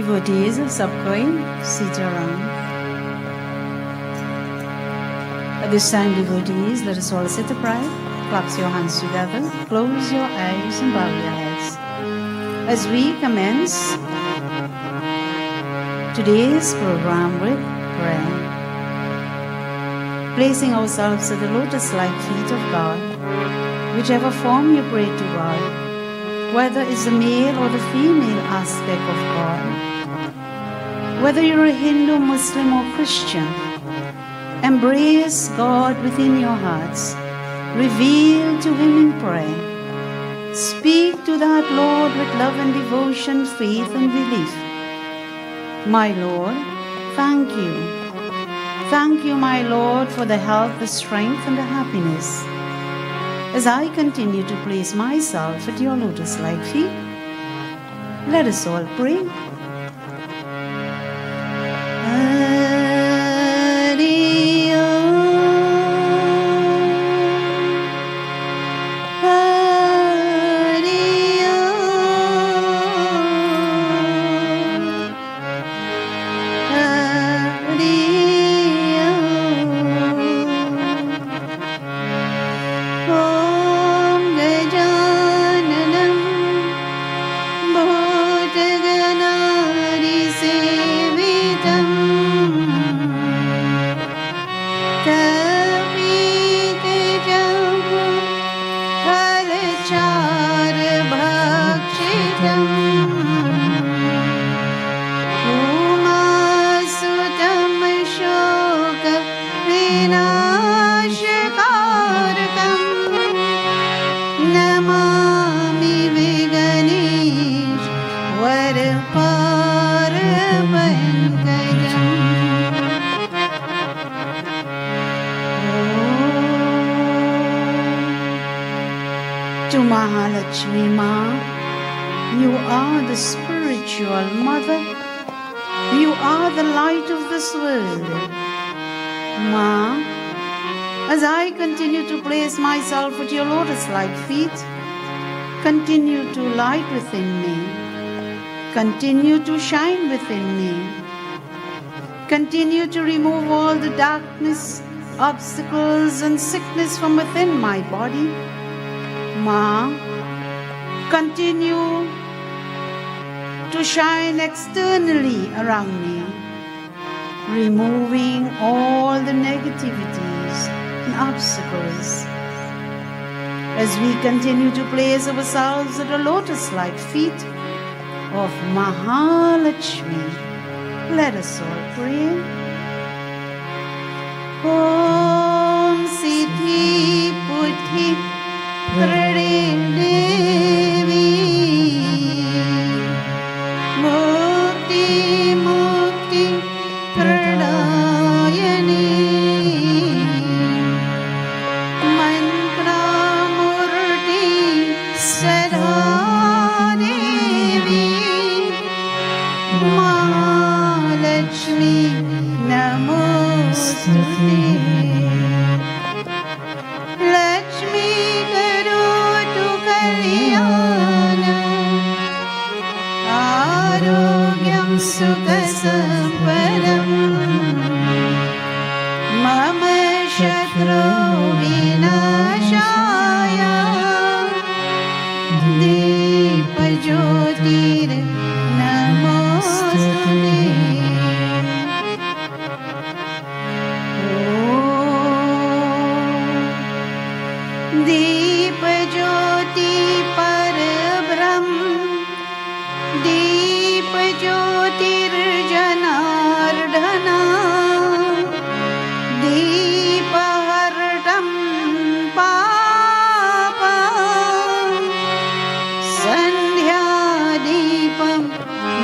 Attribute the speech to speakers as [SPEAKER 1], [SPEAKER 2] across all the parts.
[SPEAKER 1] Devotees, सब कोई sit around. At this time, devotees, let us all sit upright, clasp your hands together, close your eyes and bow your heads. As we commence today's program with prayer, placing ourselves at the lotus-like feet of God, whichever form you pray to God, whether it's the male or the female aspect of God, whether you're a Hindu, Muslim or Christian, embrace God within your hearts, reveal to Him in prayer, speak to that Lord with love and devotion, faith and belief. My Lord, thank you. Thank you, my Lord, for the health, the strength and the happiness. As I continue to place myself at your lotus-like feet, let us all pray. Mahalakshmi Ma, you are the spiritual mother, you are the light of this world. Ma, as I continue to place myself at your lotus-like feet, continue to light within me, continue to shine within me, continue to remove all the darkness, obstacles and sickness from within my body. Ma, continue to shine externally around me, removing all the negativities and obstacles. As we continue to place ourselves at the lotus-like feet of Mahalakshmi, let us all pray. Om Siddhi Buddhi Devi Mukti Mukti Pradayani Mantra Murti Sada Devi Mahalakshmi Namostute. Lakshmi Garutu Kalyana Arogyam Sukha Sampadam Mama Shatru Vinashaya Deepa Jyotir Namostute. दीप ज्योति परब्रह्म दीप ज्योतिर्जनार्दना दीपहर्तं पापा संध्यादीपं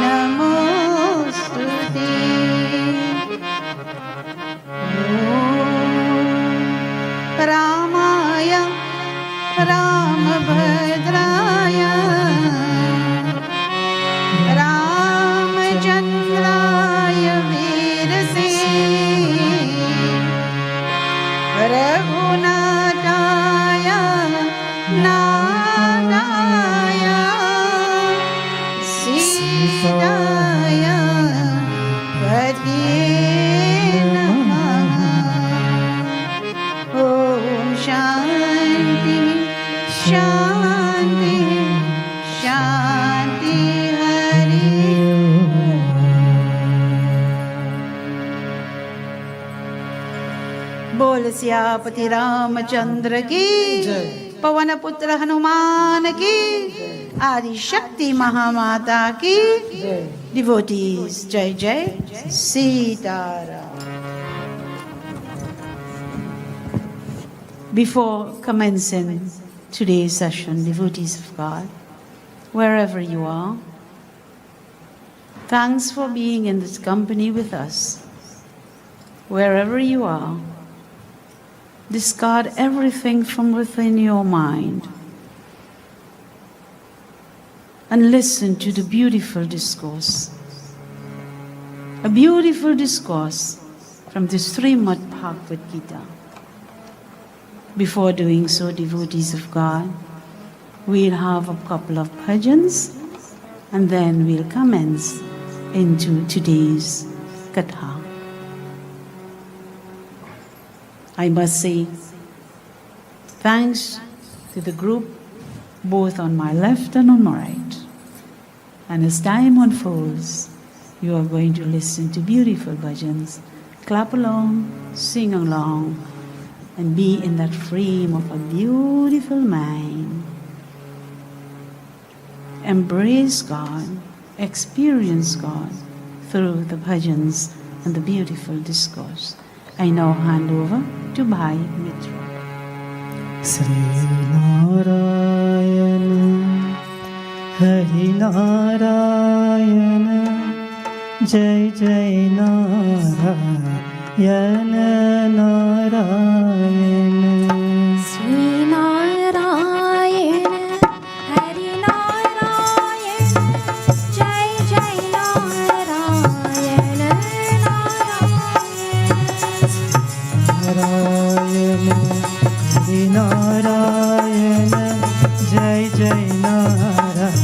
[SPEAKER 1] नमोस्तुते. रामाय रामभद्राय रामचन्द्राय वीरसे रघुनाथाय नाथाय सीताय बोल सियापति रामचंद्र की, पवन पुत्र हनुमान की, आदि शक्ति महामाता की, डिवोटीज जय जय Sitaram. Before commencing today's session, devotees of God, wherever you are, thanks for being in this company with us. Wherever you are, discard everything from within your mind and listen to the beautiful discourse. A beautiful discourse from the Srimad Bhagavad-gita. Before doing so, devotees of God, we'll have a couple of bhajans and then we'll commence into today's katha. I must say thanks to the group both on my left and on my right. And as time unfolds, you are going to listen to beautiful bhajans, clap along, sing along, and be in that frame of a beautiful mind. Embrace God, experience God through the bhajans and the beautiful discourse. I now hand over to Bhai Mitra.
[SPEAKER 2] Sri Narayana Hari Narayana Jai Jai Narayana Narayana
[SPEAKER 3] Sri Narayana Hari Narayana Jai Jai Narayana
[SPEAKER 2] Narayana Hari Narayana Jai Jai Narayana Narayana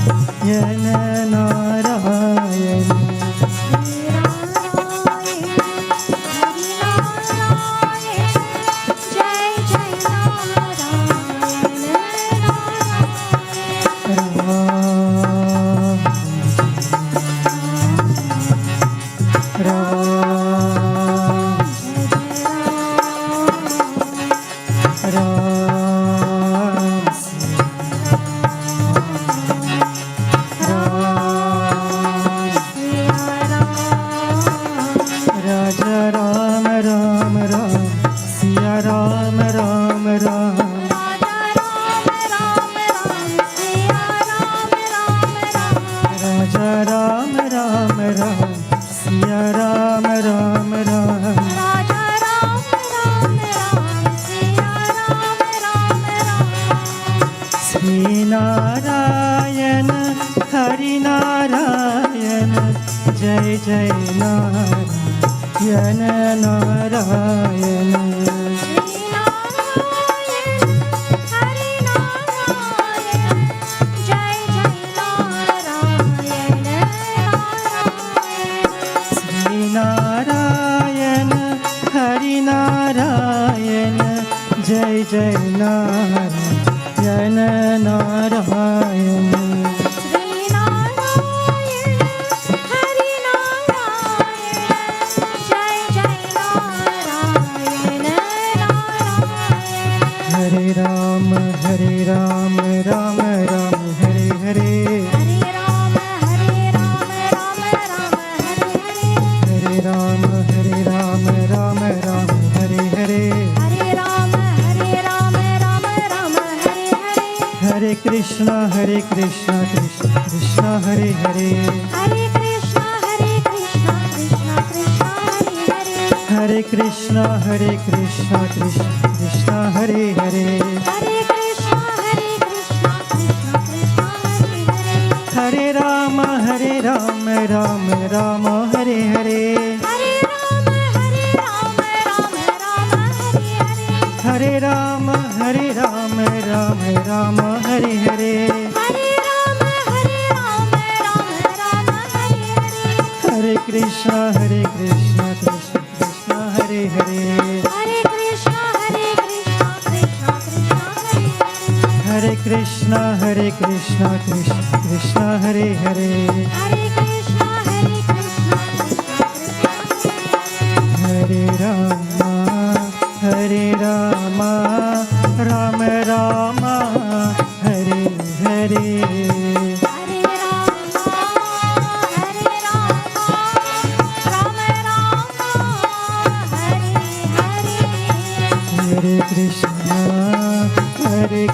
[SPEAKER 2] Hare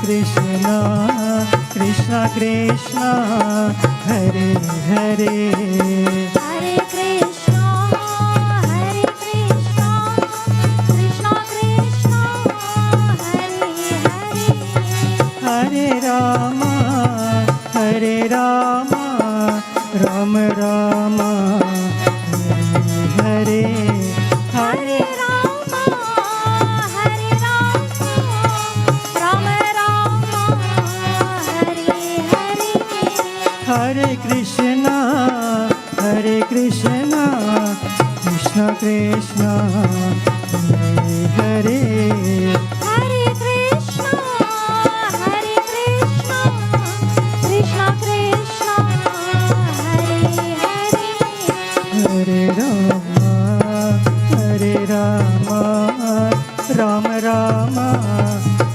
[SPEAKER 2] Krishna, Krishna Krishna, Hare Hare.
[SPEAKER 3] Hare Krishna, Krishna Krishna, Hare Hare.
[SPEAKER 2] Hare Rama, Rama Rama, Hare Hare.
[SPEAKER 3] Hare Rama, Rama Rama, Hare Hare.
[SPEAKER 2] Hare Krishna, Krishna Krishna, Hare Hare.
[SPEAKER 3] Hare Krishna, Krishna Krishna, Hare Hare.
[SPEAKER 2] Hare Rama, Rama Rama,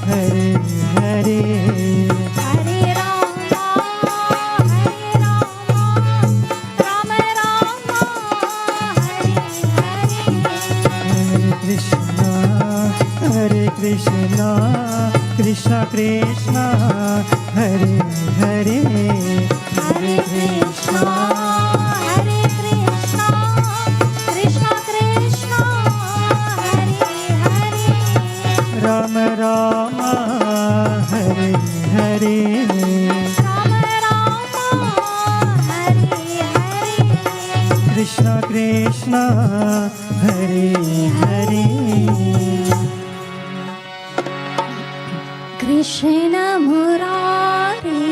[SPEAKER 2] Hare Hare.
[SPEAKER 3] Hare Rama, Rama Rama, Hare Hare.
[SPEAKER 2] Hare Krishna, Krishna Krishna, Hare Hare.
[SPEAKER 3] Hare Krishna, Krishna Krishna, Hare Hare.
[SPEAKER 2] Rama Rama, Hare Hare.
[SPEAKER 3] Rama Rama, Hare Hare.
[SPEAKER 2] Krishna Krishna, Hare Hare.
[SPEAKER 3] Krishna Murari,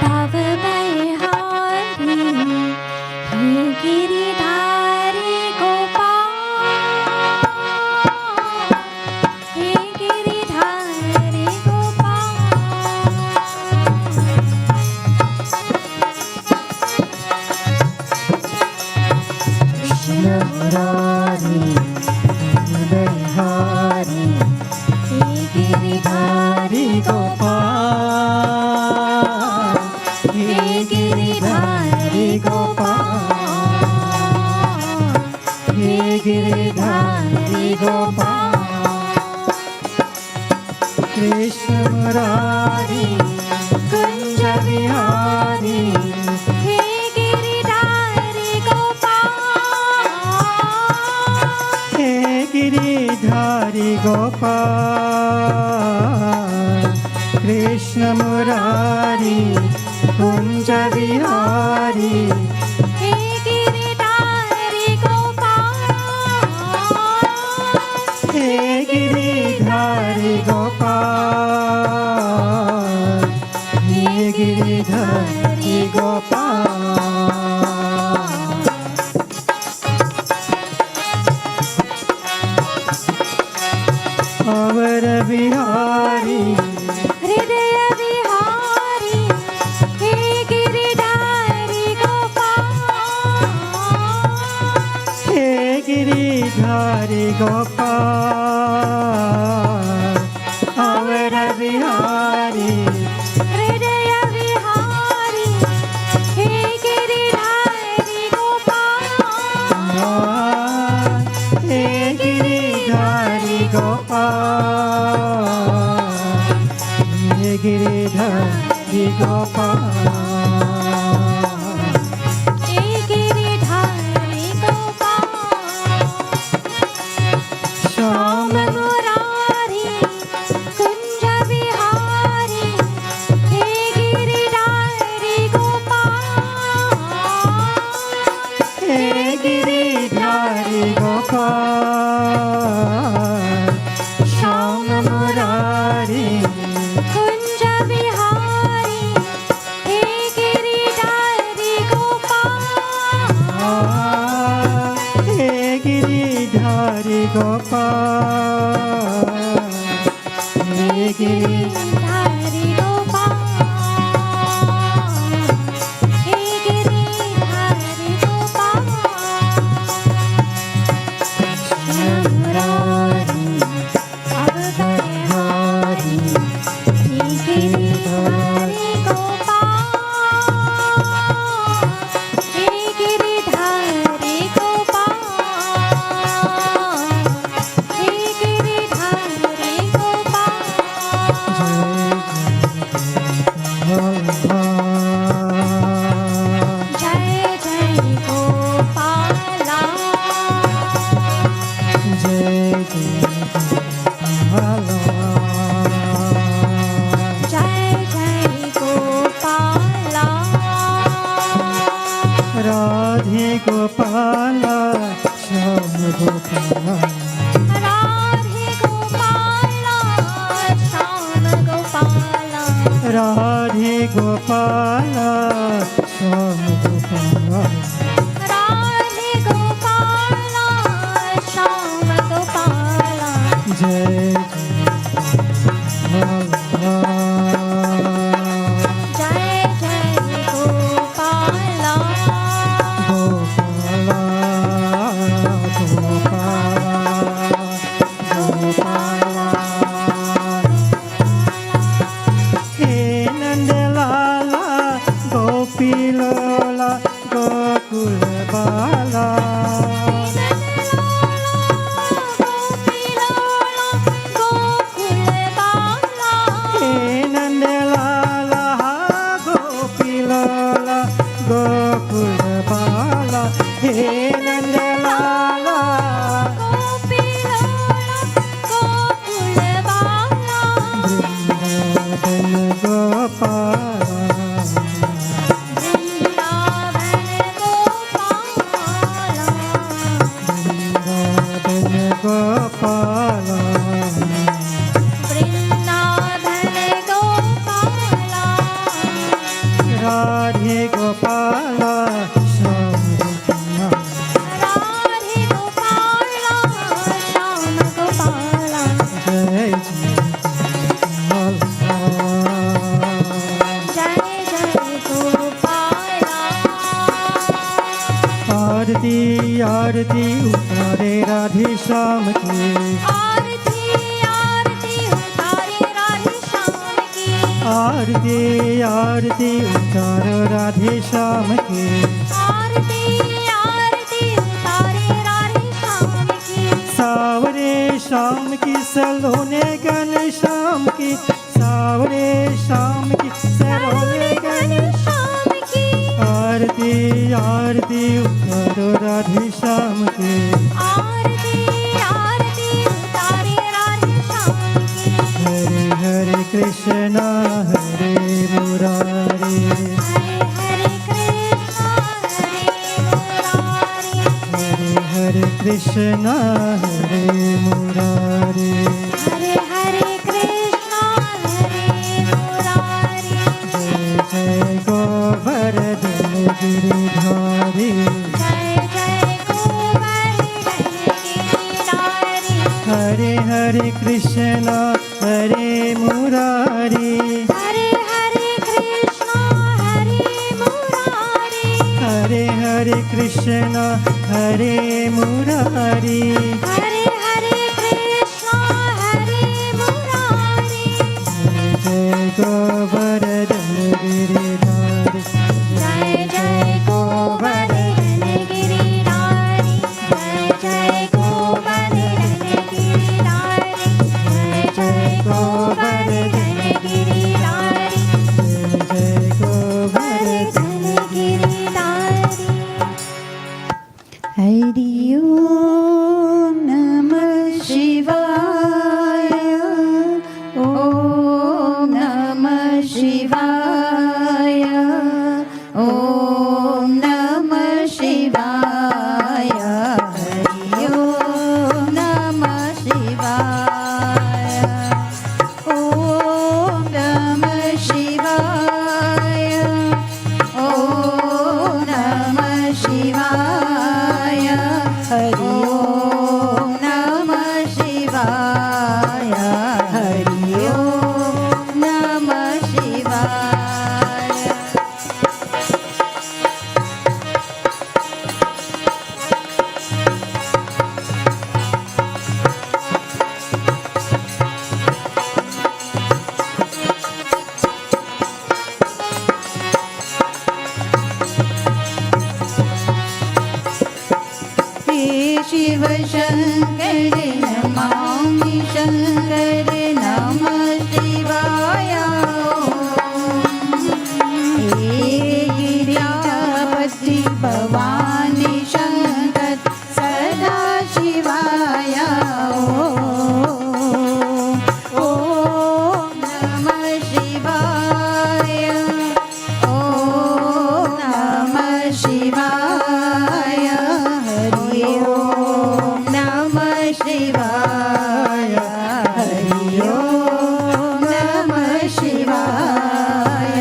[SPEAKER 3] Bhava-bhayhari, He Giridhari Gopal, He Giridhari Gopal.
[SPEAKER 2] Krishna Murari, Bhava-bhayhari,
[SPEAKER 3] He Giridhari
[SPEAKER 2] Gopal,
[SPEAKER 3] He Giridhari Gopal,
[SPEAKER 2] He Giridhari Gopal. Krishna Murari,
[SPEAKER 3] Kunja Vihari, He Giridhari Gopal,
[SPEAKER 2] He Giridhari Gopal. Krishna Murari, Kunja Vihari,
[SPEAKER 3] He Giridhari Gopal,
[SPEAKER 2] He Giridhari Gopal, He Giridhari Gopal. Avara Vihari,
[SPEAKER 3] Hridaya Vihari, He Giridhari Gopal,
[SPEAKER 2] He Giridhari Gopal. Avara Vihari,
[SPEAKER 3] Hridaya Vihari, He Giridhari Gopal,
[SPEAKER 2] He Giridhari Gopal, He Giridhari Gopal.
[SPEAKER 3] He Giridhari Gopal.
[SPEAKER 2] Shama
[SPEAKER 3] Murari, Kunja Vihari, He Giridhari Gopal,
[SPEAKER 2] He Giridhari Gopal. Shama Murari,
[SPEAKER 3] Kunja Vihari, He Giridhari Gopal,
[SPEAKER 2] He Giridhari Gopal, He Giridhari
[SPEAKER 3] Giridhari Gopal, He Giridhari Gopal. Murari, Bhava-bhayhari, He Giridhari Gopal, He Giridhari Gopal, He Giridhari
[SPEAKER 2] Gopala,
[SPEAKER 3] Radhe Gopala, Shyam Gopala,
[SPEAKER 2] Radhe Gopala, Shyam Gopala,
[SPEAKER 3] Radhe Gopala, Shyam Gopala,
[SPEAKER 2] Jai Jai
[SPEAKER 3] Jai Jai Gopala,
[SPEAKER 2] Gopala, Gopala, He Nandalala, Gopilola, Gokula Bala, He Nandalala, Gopilola, Gokula Bala, He Nandalala, Vrindavan Gopala, Vrindavan Gopala, Radhe Gopala, Shyam Gopala, Jai आरती आरती उतारे राधे श्याम की, आरती आरती उतारो राधे श्याम की, सावरे शाम की सलोने gun शाम की, सावरे शाम की सलोने गन, आरती आरती उतारो राधे श्याम की, हरे हरे कृष्णा हरे मुरारी, हरे हरे कृष्णा हरे Murari,
[SPEAKER 3] Hare Hare Krishna, Hare Murari,
[SPEAKER 2] जय जय Govardhan Giridhari,
[SPEAKER 3] Jai Jai Govardhan Giridhari,
[SPEAKER 2] Hare Hare Krishna हरे Murari,
[SPEAKER 3] Hare Hare Krishna, Hare Murari,
[SPEAKER 2] Hare Hare Krishna हरे Murari,
[SPEAKER 3] Hare Hare Krishna, Hare Murari,
[SPEAKER 2] जय जय Govardhan Giridhari,
[SPEAKER 3] Jai Jai Govardhan Giridhari, Jai Jai Govardhan Giridhari, Jai Jai Govardhan Giridhari,
[SPEAKER 2] जय जय Govardhan
[SPEAKER 3] Giridhari.
[SPEAKER 1] Hari Om Namah Shivaya, Om Namah Shivaya, Om Namah Shivaya, Hari Om Namah Shivaya, Om Namah Shivaya, Om Namah Shivaya, Hari Om Namah Shivaya, Hari Om Namah Shivaya. हे शिव शंकर नमामि शंकर नमः शिवाय, हे गिरिजापति भवानी शंकर सदा शिवाय, ओम नमः शिवाय, ओम नमः शिवाय, हरि ओम नमः शिवाय हरि ओम नमः शिवाय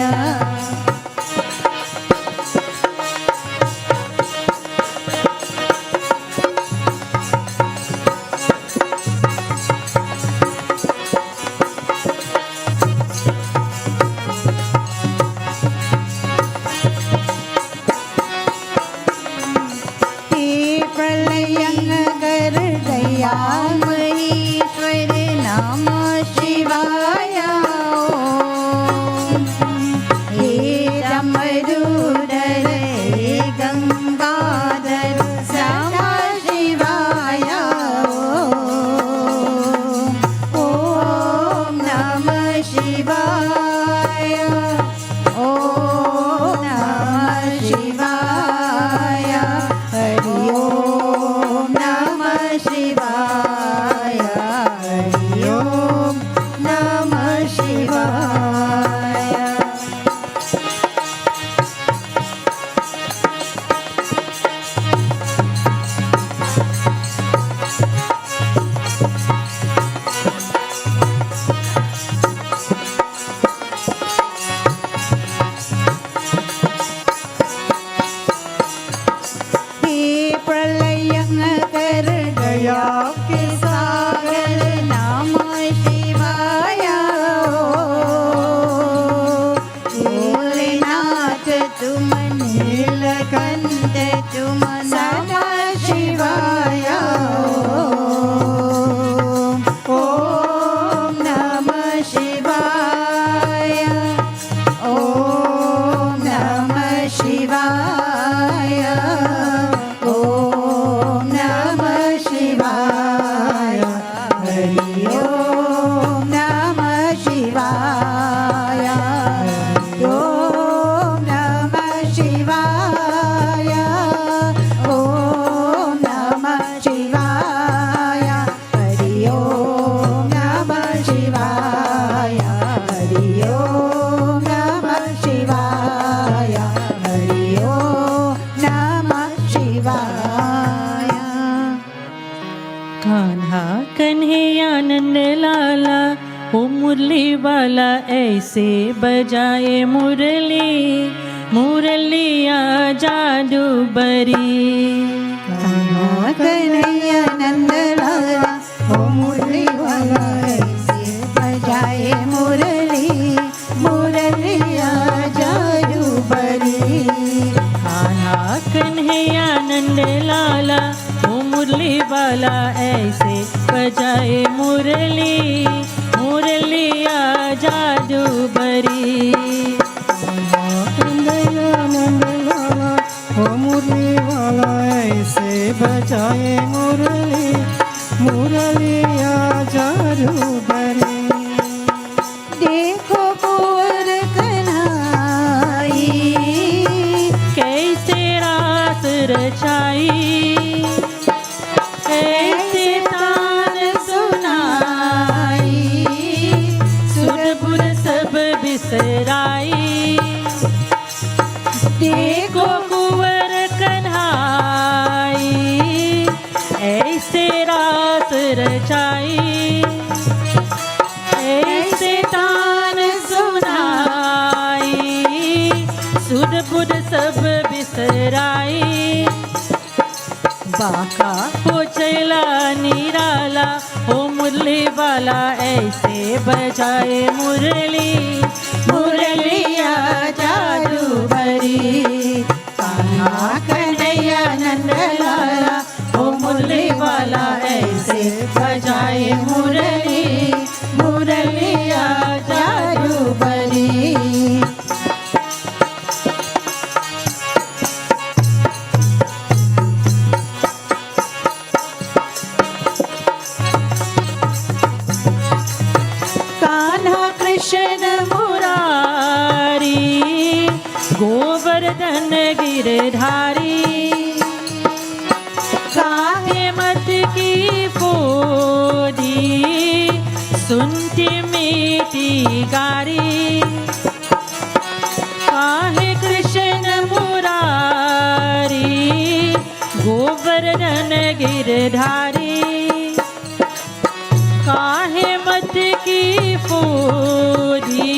[SPEAKER 1] महेश्वर नमः शिवाय हे डमरूधर हे गंगाधर नमः शिवाय ओम नमः शिवाय ओम नमः शिवाय हरि ओम नमः शिवाय हरि ओम नमः शिवाय हे प्रलयंकर दया के सागर नमः शिवाय भोलेनाथ तुम नीलकंठ तुम नमः शिवाय ओम नमः शिवाय ओम नमः शिवाय ओम नमः शिवाय हरि ओम नमः शिवाय ओम नमः शिवाय ओम नमः शिवाय हरि ओम नमः शिवाय हरि ओम नमः शिवाय हरि ओम नमः शिवाय
[SPEAKER 4] कान्हा कन्हैया नंद लाला ओ मुरली वाला ऐसे बजाए मुरली मुरलिया जादू बरी
[SPEAKER 1] कान्हा कन्हैया नंद लाला ओ मुरली वाला ऐसे बजाए मुरली मुरलिया जादू बरी
[SPEAKER 4] कान्हा कन्हैया नंद लाला ओ मुरली वाला ऐसे बजाए मुरली मुरलिया जादू बरी
[SPEAKER 2] नंदलाला ओ मुरली वाला ऐसे बजाए मुरली मुरलिया जादू बरी
[SPEAKER 1] देखो कुंवर कन्हाई
[SPEAKER 4] कैसे रास रचाई कैसे तान
[SPEAKER 1] सुनाई
[SPEAKER 4] सुर बुर सब बिसराई देखो कुंवर कन्हाई ऐसे रास रचाई ऐसे तान सुनाई सुर बुर सब बिसराई बाका हो चला निराला हो मुरली वाला ऐसे बजाए मुरली मुरलिया जादू बरी
[SPEAKER 1] कान्हा कन्हैया नंद लाला ओ मुरली वाला ऐसे बजाए मुरली मुरलिया जादू बरी कान्हा कृष्ण मुरारी गोवर्धन गिरधारी काहे मत की फोड़ी सुनती मीठी गारी काहे कृष्ण मुरारी गोवर्धन गिरधारी
[SPEAKER 4] की फूदी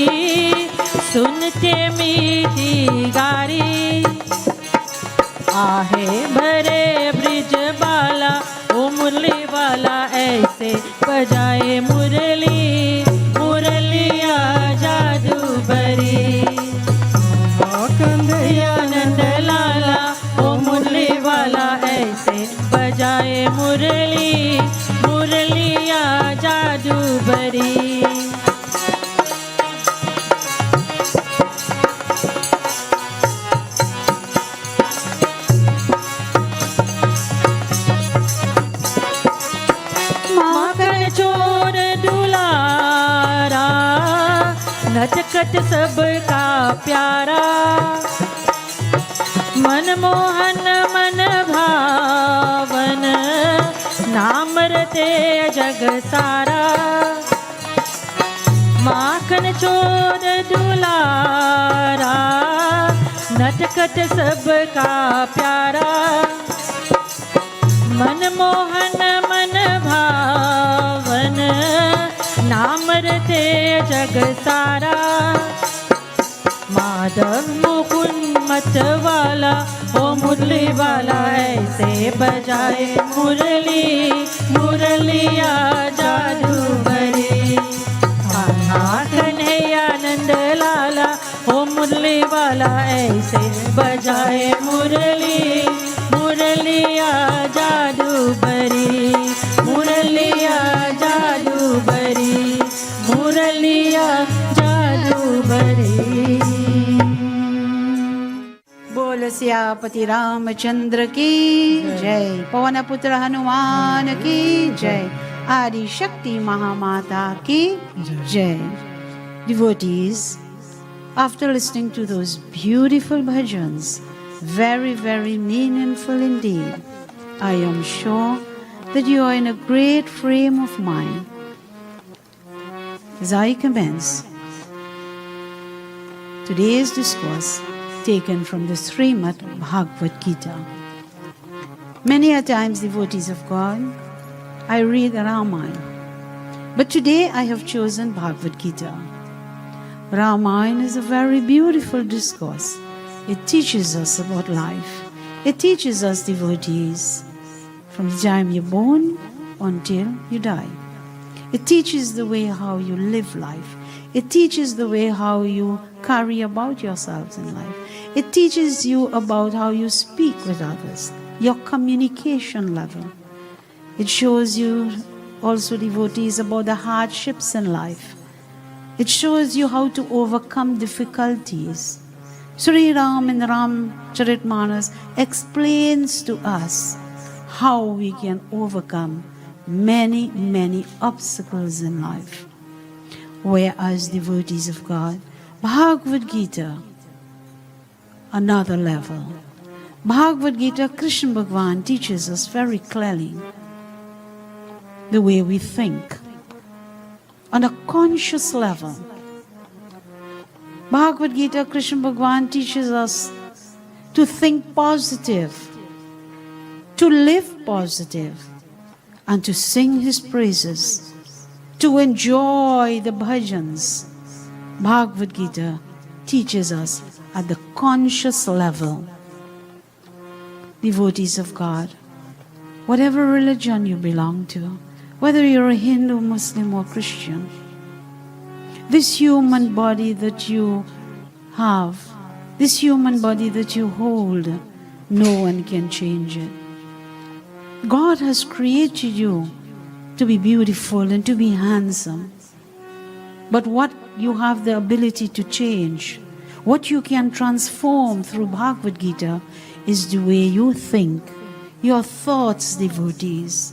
[SPEAKER 4] सुनते मीठी गारी आहे भरे ब्रिज बाला ओ मुरली वाला ऐसे बजाए मुरली मुरलिया जादू भरी कन्हैया नंद लाला ओ मुरली वाला ऐसे बजाए मुरली मुरलिया जादू भरी नटखट सबका प्यारा मनमोहन मन भावन नाम रते जग सारा माखन चोर दुलारा नटखट सबका प्यारा मनमोहन मन भावन नाम रते जग सारा माधव मुकुंद मत वाला ओ मुरली वाला ऐसे बजाए मुरली मुरलिया जादू भरी कन्हैया नंद लाला ओ मुरली वाला ऐसे बजाए मुरली मुरलिया जादू भरी मुरलिया जादू भरी मुरलिया जादू भरी।
[SPEAKER 1] बोल सियापति रामचंद्र की जय, पवन पुत्र हनुमान की जय, आदि शक्ति महामाता की जय। Devotees, after listening to those beautiful bhajans, very, very meaningful indeed, I am sure that you are in a great frame of mind. As I commence today's discourse taken from the Srimad Bhagavad-gita. Many a times, devotees of God, I read Ramayana, but today I have chosen Bhagavad-gita. Ramayana is a very beautiful discourse. It teaches us about life. It teaches us, devotees, from the time you're born until you die. It teaches the way how you live life. It teaches the way how you carry about yourselves in life. It teaches you about how you speak with others, your communication level. It shows you also, devotees, about the hardships in life. It shows you how to overcome difficulties. Sri Ram in Ramcharitmanas explains to us how we can overcome many, many obstacles in life. Whereas, devotees of God, Bhagavad-gita, another level. Bhagavad-gita, Krishna Bhagavan teaches us very clearly the way we think on a conscious level. Bhagavad-gita, Krishna Bhagavan teaches us to think positive, to live positive, and to sing His praises, to enjoy the bhajans. Bhagavad-gita teaches us at the conscious level. Devotees of God, whatever religion you belong to, whether you're a Hindu, Muslim, or Christian, this human body that you have, this human body that you hold, no one can change it. God has created you to be beautiful and to be handsome. But what you have the ability to change, what you can transform through Bhagavad-gita, is the way you think, your thoughts, devotees.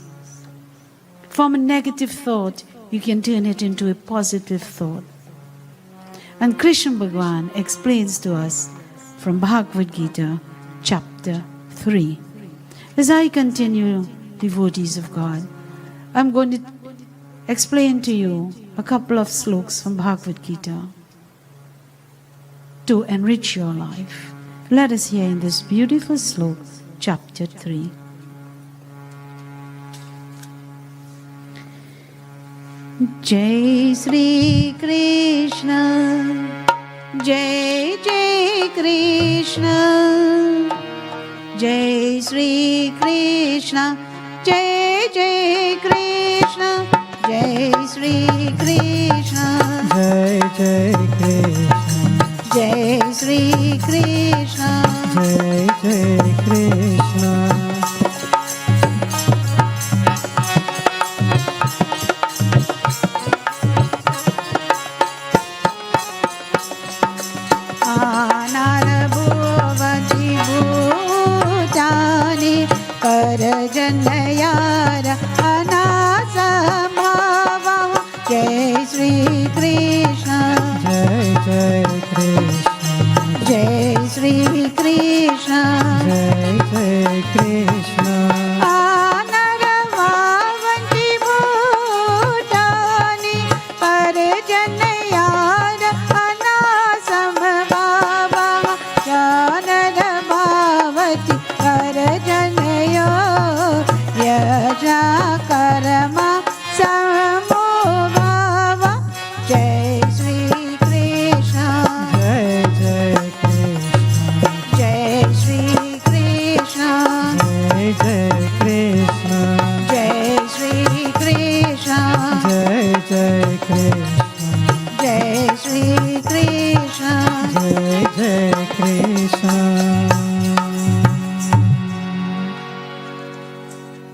[SPEAKER 1] From a negative thought, you can turn it into a positive thought. And Krishna Bhagavan explains to us from Bhagavad-gita, chapter 3. As I continue, devotees of God, I'm going to explain to you a couple of slokas from Bhagavad-gita to enrich your life. Let us hear in this beautiful sloka, chapter 3. Jai Shri Krishna, Jai Jai Krishna, Jai Shri Krishna, Jai Jai Krishna, Jai Shri Krishna,
[SPEAKER 2] Jai Jai Krishna,
[SPEAKER 1] Jai Shri Krishna,
[SPEAKER 2] Jai Jai Krishna.
[SPEAKER 1] Janayara anasambhava. Jai Shri Krishna,
[SPEAKER 2] Jai Jai Krishna,
[SPEAKER 1] Jai Shri Krishna,
[SPEAKER 2] Jai Jai Krishna.
[SPEAKER 1] Anaravavanti bhutani parajanayara anasambhava. Janarabhavati parajanaya yajna karma samobhava. Jai Shri Krishna,
[SPEAKER 2] Jai Jai Krishna,
[SPEAKER 1] Jai Shri Krishna,
[SPEAKER 2] Jai Jai Krishna,
[SPEAKER 1] Jai Shri Krishna,
[SPEAKER 2] Jai Jai Krishna,
[SPEAKER 1] Jai Shri Krishna.
[SPEAKER 2] Jai Jai Krishna.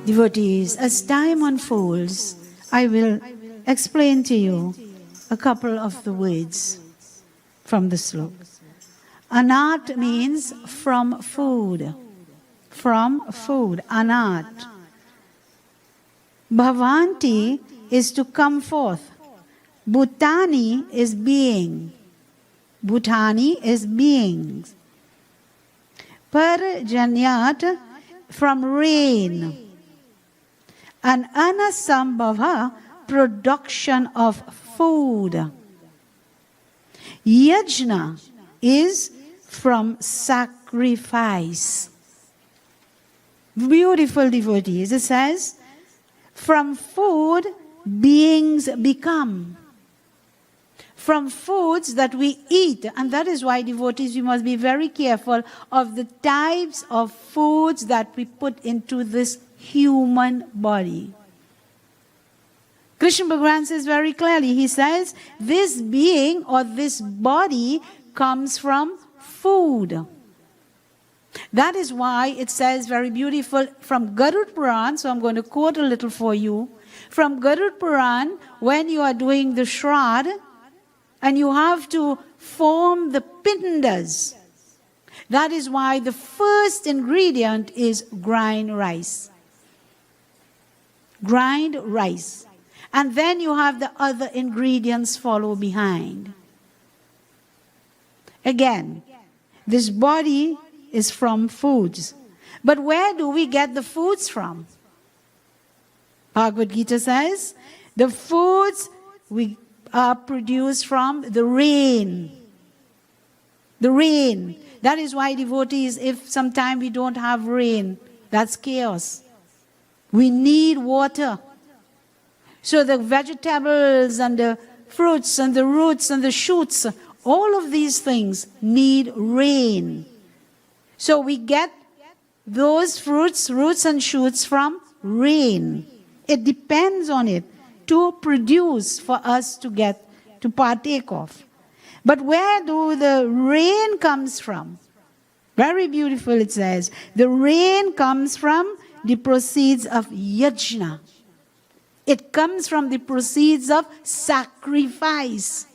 [SPEAKER 1] Devotees, as time unfolds, I will explain to you a couple of the words from the sloka. Anat means from food. From food. Anat. Bhavanti is to come forth. Bhutani is being. Bhutani is beings. Parjanyat from rain. And anasambhava, production of food. Yajna is from sacrifice. Beautiful devotees. It says, from food beings become. From foods that we eat. And that is why, devotees, we must be very careful of the types of foods that we put into this human body. Krishna Bhagavan says very clearly, he says, this being or this body comes from food. That is why it says very beautiful from Garud Puran, so I'm going to quote a little for you. From Garud Puran, when you are doing the Shrad, and you have to form the pindas, that is why the first ingredient is grind rice. Grind rice. And then you have the other ingredients follow behind. Again, this body is from foods. But where do we get the foods from? Bhagavad-gita says, the foods we are produced from the rain. The rain. That is why, devotees, if sometime we don't have rain, that's chaos. We need water. So the vegetables and the fruits and the roots and the shoots, all of these things need rain. So we get those fruits, roots and shoots from rain. It depends on it to produce for us to get to partake of. But where do the rain comes from? Very beautiful, it says. The rain comes from the proceeds of yajna. It comes from the proceeds of sacrifice.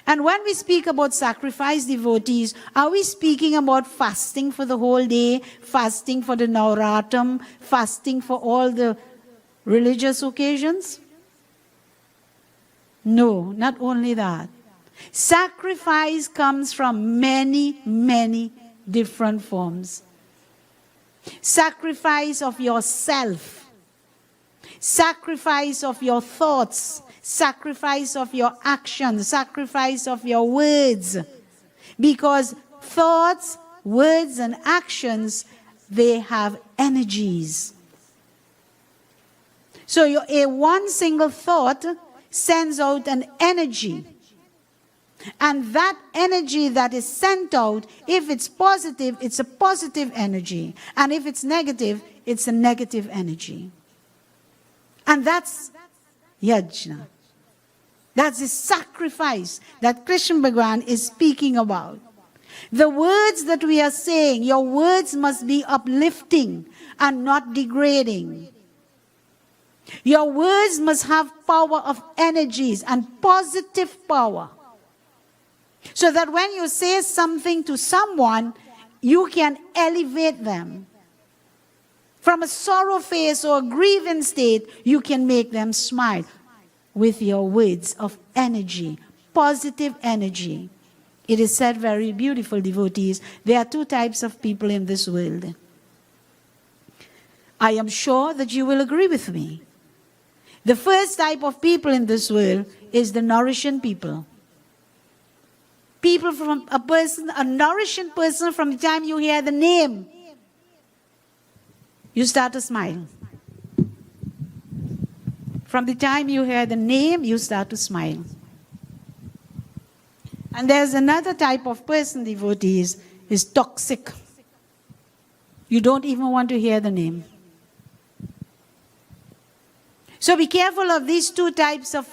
[SPEAKER 1] And when we speak about sacrifice, devotees, are we speaking about fasting for the whole day, fasting for the Navratam, fasting for all the religious occasions? No, not only that. Sacrifice comes from many, many different forms. Sacrifice of yourself. Sacrifice of your thoughts. Sacrifice of your actions. Sacrifice of your words. Because thoughts, words, and actions, they have energies. So one single thought sends out an energy. And that energy that is sent out, if it's positive, it's a positive energy. And if it's negative, it's a negative energy. And that's yajna. That's the sacrifice that Krishna Bhagavan is speaking about. The words that we are saying, your words must be uplifting and not degrading. Your words must have power of energies and positive power. So that when you say something to someone, you can elevate them. From a sorrow face or a grieving state, you can make them smile with your words of energy, positive energy. It is said, very beautiful devotees, there are two types of people in this world. I am sure that you will agree with me. The first type of people in this world is the nourishing people. People from a nourishing person, from the time you hear the name, you start to smile. From the time you hear the name, you start to smile. And there's another type of person, devotees, is toxic. You don't even want to hear the name. So be careful of these two types of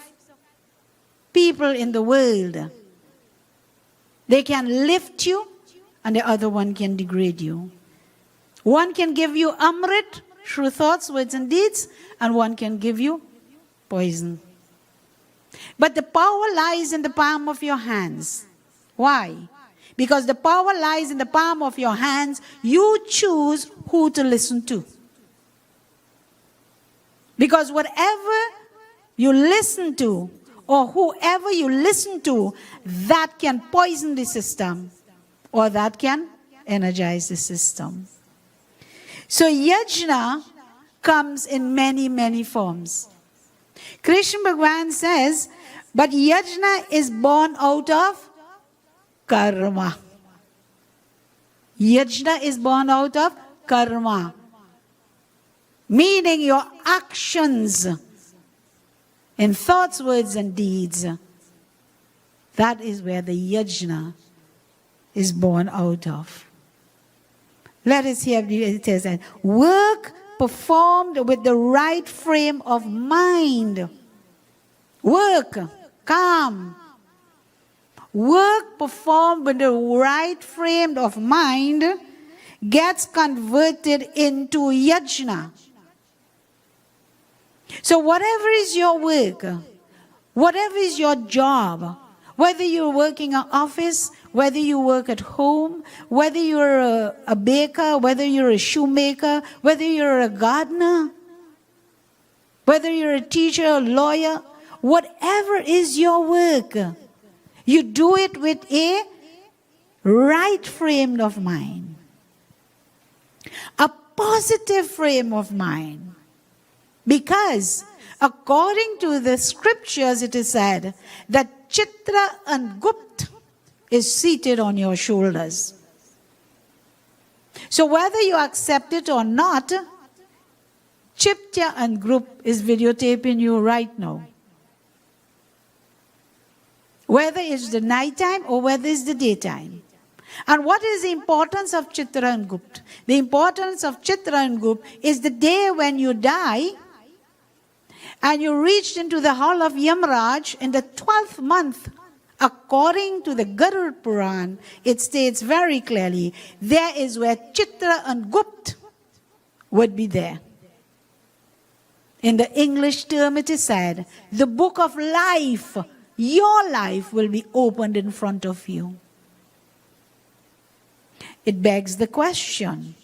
[SPEAKER 1] people in the world. They can lift you, and the other one can degrade you. One can give you amrit through thoughts, words, and deeds, and one can give you poison. But the power lies in the palm of your hands. Why? Because the power lies in the palm of your hands. You choose who to listen to. Because whatever you listen to, or whoever you listen to, that can poison the system, or that can energize the system. So yajna comes in many, many forms. Krishna Bhagavan says, but yajna is born out of karma. Yajna is born out of karma. Meaning your actions in thoughts, words, and deeds. That is where the yajna is born out of. Let us hear it says that work performed with the right frame of mind. Work, calm. Work performed with the right frame of mind gets converted into yajna. So whatever is your work, whatever is your job, whether you're working in an office, whether you work at home, whether you're a baker, whether you're a shoemaker, whether you're a gardener, whether you're a teacher, a lawyer, whatever is your work, you do it with a right frame of mind, a positive frame of mind. Because according to the scriptures, it is said that Chitra and Gupt is seated on your shoulders. So whether you accept it or not, Chitra and Gupt is videotaping you right now. Whether it's the nighttime or whether it's the daytime. And what is the importance of Chitra and Gupt? The importance of Chitra and Gupt is the day when you die and you reached into the hall of Yamaraj in the 12th month. According to the Garuda Puran, it states very clearly, there is where Chitra and Gupt would be there. In the English term, it is said, the book of life, your life will be opened in front of you. It begs the question,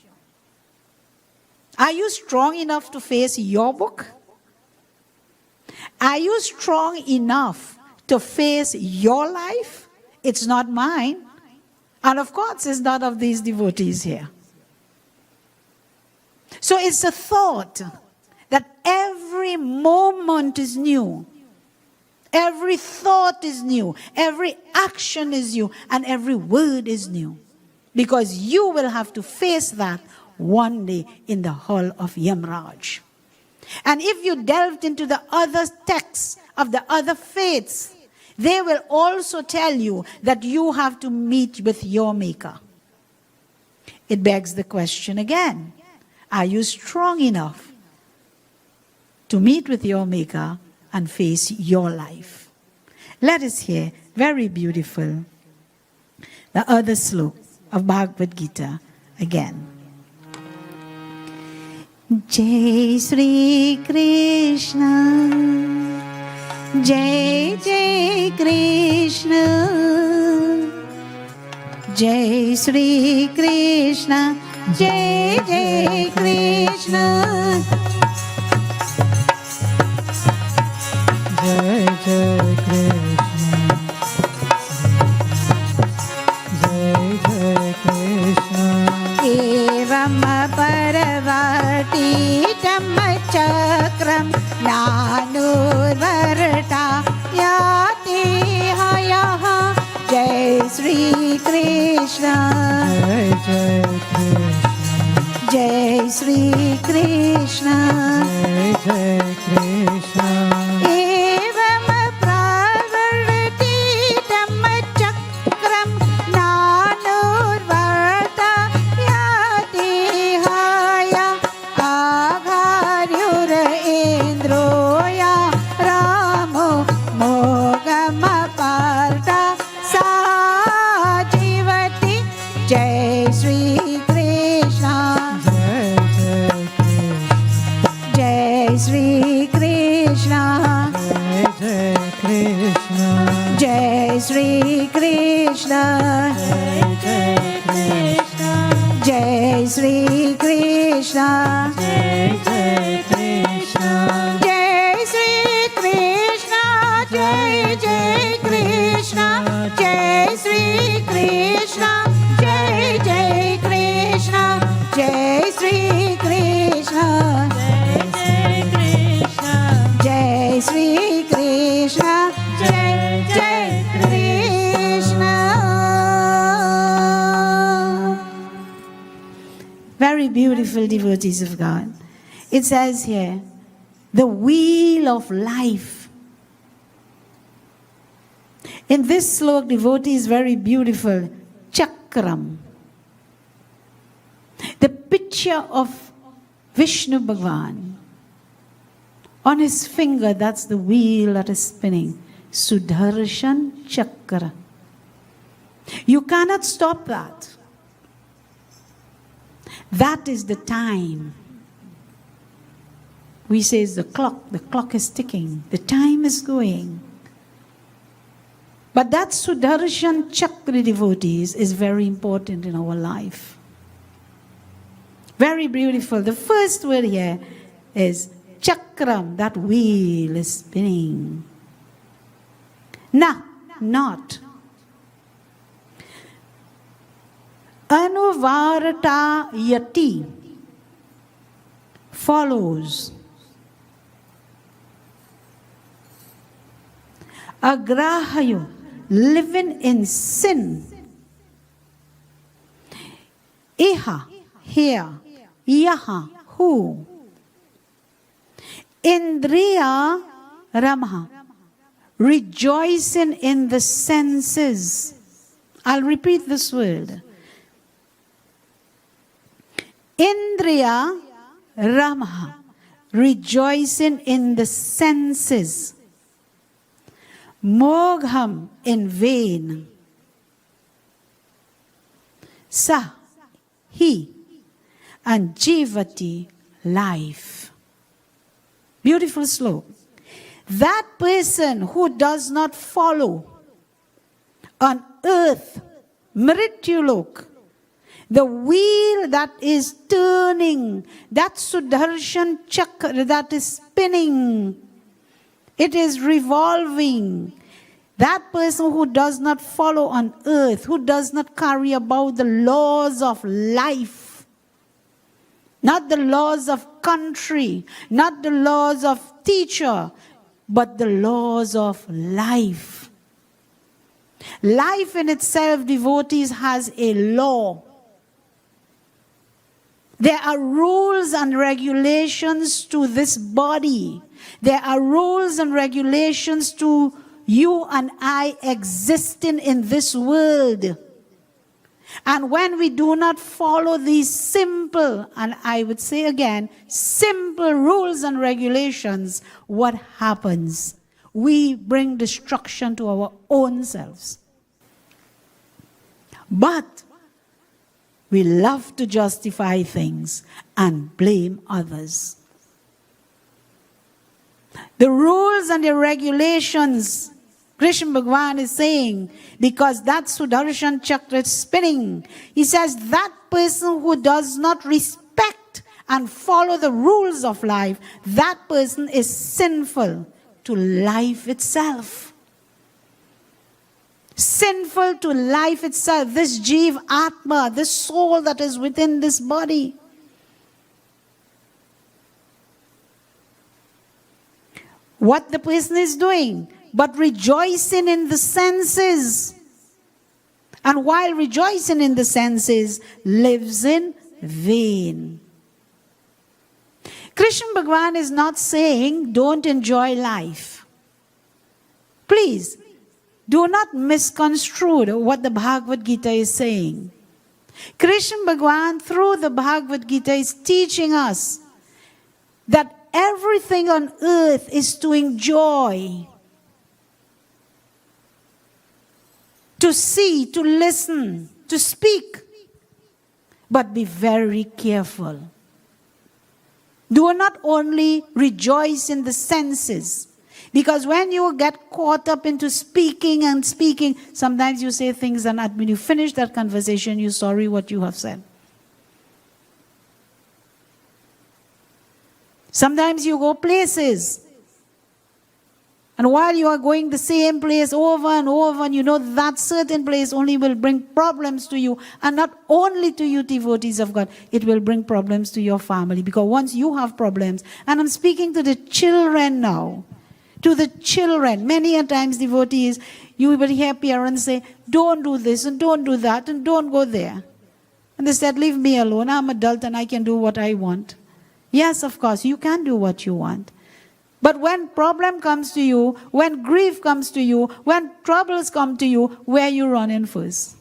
[SPEAKER 1] are you strong enough to face your book? Are you strong enough to face your life? It's not mine. And of course, it's not of these devotees here. So it's a thought that every moment is new. Every thought is new. Every action is new. And every word is new. Because you will have to face that one day in the hall of Yamaraj. And if you delved into the other texts of the other faiths, they will also tell you that you have to meet with your Maker. It begs the question again, are you strong enough to meet with your Maker and face your life? Let us hear, very beautiful, the other sloka of Bhagavad-gita again. Jai Shri Krishna, Jai Jai Krishna, Jai Shri Krishna, Jai Jai Krishna,
[SPEAKER 2] Jai Jai Krishna, Jai Jai Krishna.
[SPEAKER 1] Evam parvati chakram nanurvarta yati hayaha. Jai Shri Krishna,
[SPEAKER 2] Jai Jai Krishna,
[SPEAKER 1] Jai Shri Krishna,
[SPEAKER 2] Jai Jai Krishna.
[SPEAKER 1] Evam pravarti chakram nanurvarta yati haya agharyur indroya ramo mogama parta sajivati. Jai Shri Krishna,
[SPEAKER 2] Jai Jai Krishna,
[SPEAKER 1] Jai Shri Krishna,
[SPEAKER 2] Jai Jai Krishna,
[SPEAKER 1] Jai Shri Krishna,
[SPEAKER 2] Jai Jai Krishna,
[SPEAKER 1] Jai Shri Krishna, Jai Shri Krishna, Jai Jai Krishna, Jai Shri Krishna, Jai Shri Krishna, Jai Jai Krishna. Very beautiful devotees of God. It says here, the wheel of life. In this sloka, devotee is very beautiful. Chakram. The picture of Vishnu Bhagavan. On his finger, that's the wheel that is spinning. Sudarshan Chakra. You cannot stop that. That is the time. We say it's the clock is ticking, the time is going. But that Sudarshan Chakra, devotees, is very important in our life. Very beautiful. The first word here is Chakram, that wheel is spinning. Not. Anuvarta yati, follows. Agrahayo, living in sin. Iha, here. Yaha, who. Indriya Ramaha, rejoicing in the senses. I'll repeat this word. Indriya Ramaha, rejoicing in the senses. Mogham, in vain. Sa, he. And jivati, life. Beautiful sloka. That person who does not follow on earth, Mrityulok, the wheel that is turning, that Sudarshan Chakra that is spinning, it is revolving. That person who does not follow on earth, who does not carry about the laws of life, not the laws of country, not the laws of teacher, but the laws of life. Life in itself, devotees, has a law. There are rules and regulations to this body. There are rules and regulations to you and I existing in this world. And when we do not follow these simple, and I would say again, simple rules and regulations, what happens? We bring destruction to our own selves. But we love to justify things and blame others. The rules and the regulations, Krishna Bhagavan is saying, because that Sudarshan Chakra is spinning, he says that person who does not respect and follow the rules of life, that person is sinful to life itself. Sinful to life itself, this Jeev Atma, this soul that is within this body. What the person is doing, but rejoicing in the senses. And while rejoicing in the senses, lives in vain. Krishna Bhagavan is not saying don't enjoy life. Please, do not misconstrue what the Bhagavad-gita is saying. Krishna Bhagavan through the Bhagavad-gita is teaching us that everything on earth is to enjoy, to see, to listen, to speak. But be very careful. Do not only rejoice in the senses. Because when you get caught up into speaking, sometimes you say things and when you finish that conversation, you're sorry what you have said. Sometimes you go places. And while you are going the same place over and over, and you know that certain place only will bring problems to you. And not only to you devotees of God, it will bring problems to your family. Because once you have problems, and I'm speaking to the children now, to the children, many a times devotees, you will hear parents say, don't do this and don't do that and don't go there. And they said, leave me alone, I'm adult and I can do what I want. Yes, of course, you can do what you want. But when problem comes to you, when grief comes to you, when troubles come to you, where are you running first?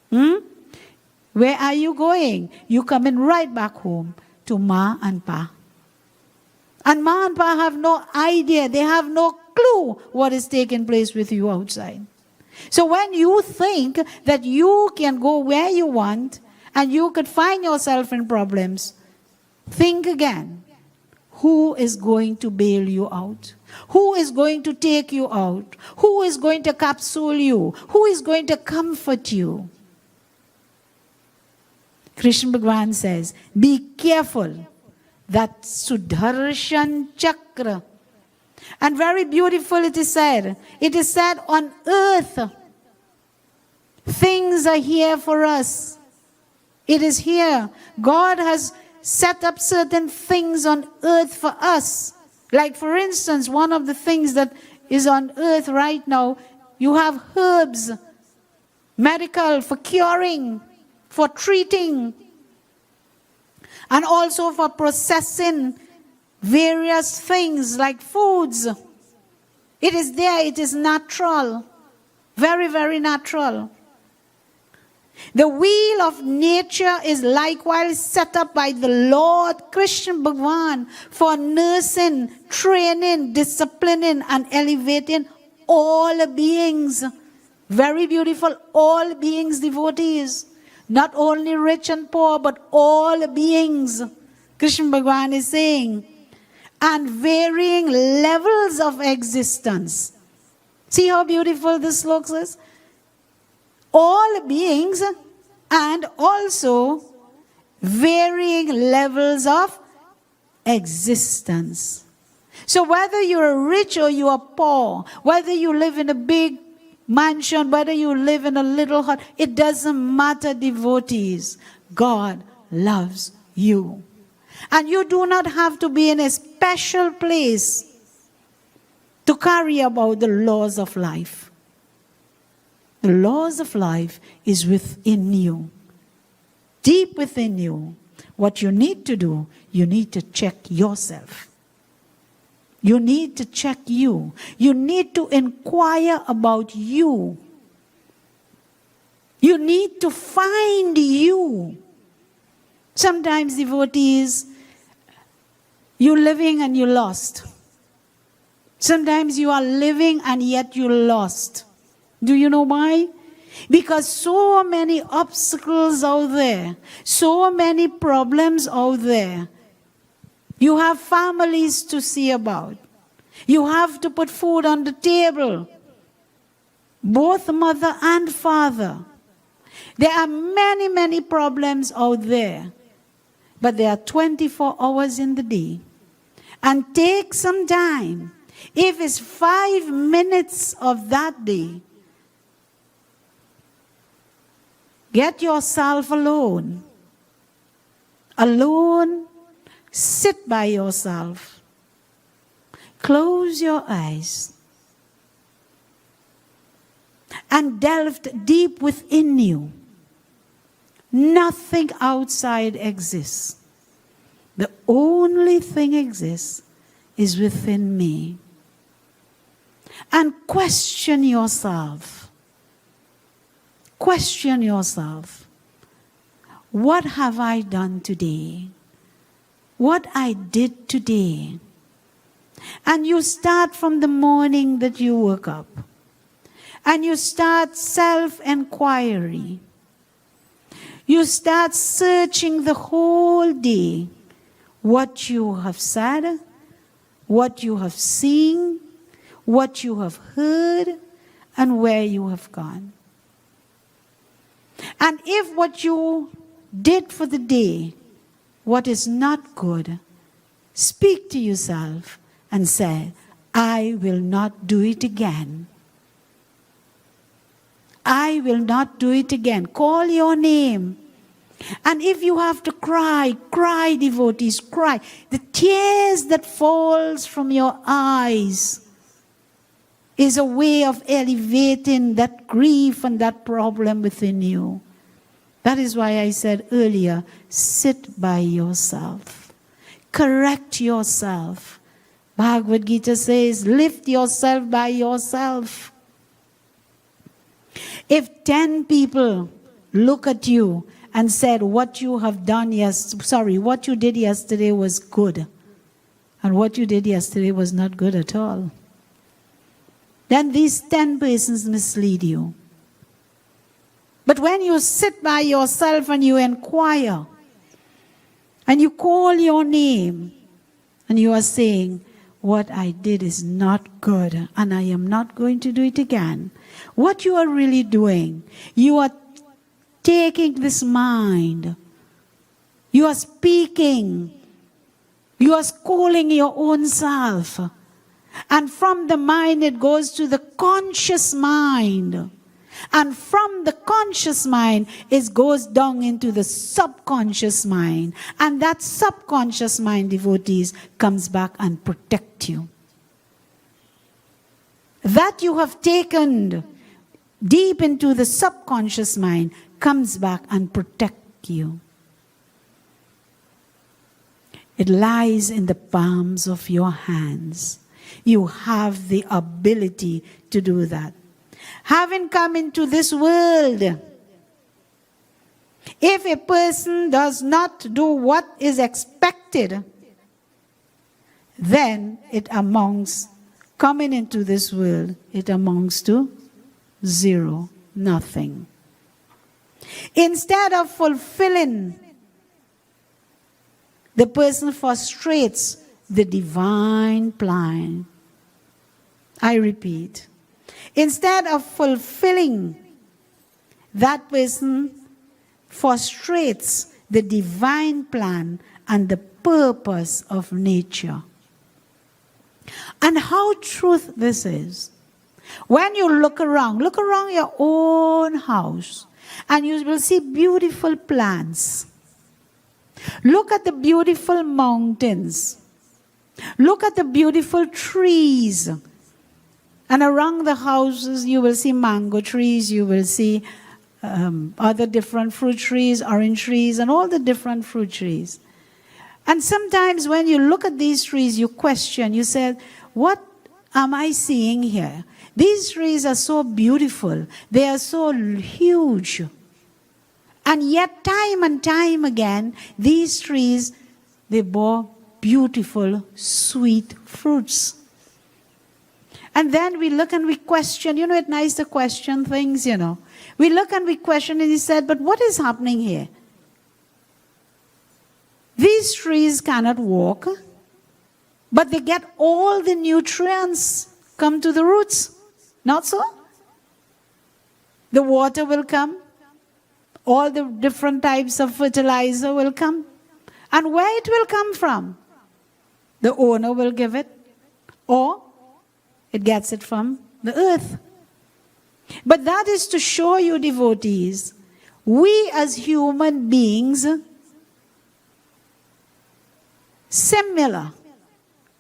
[SPEAKER 1] Where are you going? You coming right back home to Ma and Pa. And Ma and Pa have no idea, they have no clue what is taking place with you outside. So when you think that you can go where you want and you could find yourself in problems, think again. Who is going to bail you out? Who is going to take you out? Who is going to capsule you? Who is going to comfort you? Krishna Bhagavan says, be careful. That Sudarshan Chakra. And very beautiful it is said. It is said on earth, things are here for us. It is here. God has set up certain things on earth for us. Like for instance, one of the things that is on earth right now, you have herbs, medical, for curing, for treating, and also for processing various things like foods. It is there, it is natural. Very, very natural. The wheel of nature is likewise set up by the Lord Krishna Bhagavan for nursing, training, disciplining, and elevating all beings. Very beautiful, all beings, devotees. Not only rich and poor, but all beings. Krishna Bhagavan is saying. And varying levels of existence. See how beautiful this looks is? All beings and also varying levels of existence. So whether you're rich or you are poor, whether you live in a big mansion, whether you live in a little hut, it doesn't matter, devotees. God loves you. And you do not have to be in a special place to carry about the laws of life. The laws of life is within you, deep within you. what you need to do, you need to check yourself. You need to check you. You need to inquire about you. You need to find you. Sometimes, devotees, you're living and you're lost. Sometimes you are living and yet you're lost. Do you know why? Because so many obstacles out there, so many problems out there. You have families to see about. You have to put food on the table, both mother and father. There are many, many problems out there, but there are 24 hours in the day. And take some time. If it's 5 minutes of that day, get yourself alone. Alone, sit by yourself. Close your eyes. And delve deep within you. Nothing outside exists. The only thing exists is within me. And question yourself. Question yourself. What have I done today? What I did today? And you start from the morning that you woke up. And you start self-inquiry. You start searching the whole day. What you have said, what you have seen, what you have heard, and where you have gone. And if what you did for the day, what is not good, speak to yourself and say, I will not do it again. I will not do it again. Call your name. And if you have to cry, cry, devotees, cry. The tears that falls from your eyes is a way of elevating that grief and that problem within you. That is why I said earlier, sit by yourself. Correct yourself. Bhagavad-gita says, lift yourself by yourself. If 10 people look at you and said what you have done what you did yesterday was good, and what you did yesterday was not good at all, then these 10 persons mislead you. But when you sit by yourself and you inquire, and you call your name, and you are saying, what I did is not good, and I am not going to do it again. What you are really doing, you are taking this mind, you are speaking, you are schooling your own self. And from the mind it goes to the conscious mind. And from the conscious mind it goes down into the subconscious mind. And that subconscious mind, devotees, comes back and protects you. That you have taken deep into the subconscious mind comes back and protects you. It lies in the palms of your hands. You have the ability to do that. Having come into this world, if a person does not do what is expected, then it amounts, coming into this world, it amounts to zero, nothing. Instead of fulfilling, the person frustrates the divine plan. I repeat, instead of fulfilling, that person frustrates the divine plan and the purpose of nature. And how truth this is. When you look around your own house, and you will see beautiful plants. Look at the beautiful mountains. Look at the beautiful trees. And around the houses you will see mango trees, you will see other different fruit trees, orange trees, and all the different fruit trees. And sometimes when you look at these trees, you question, you say, what am I seeing here? These trees are so beautiful. They are so huge. And yet time and time again, these trees, they bore beautiful, sweet fruits. And then we look and we question. It's nice to question things, We look and we question, and he said, but what is happening here? These trees cannot walk, but they get all the nutrients come to the roots. Not so? The water will come. All the different types of fertilizer will come. And where it will come from? The owner will give it. Or it gets it from the earth. But that is to show you, devotees, we as human beings, similar.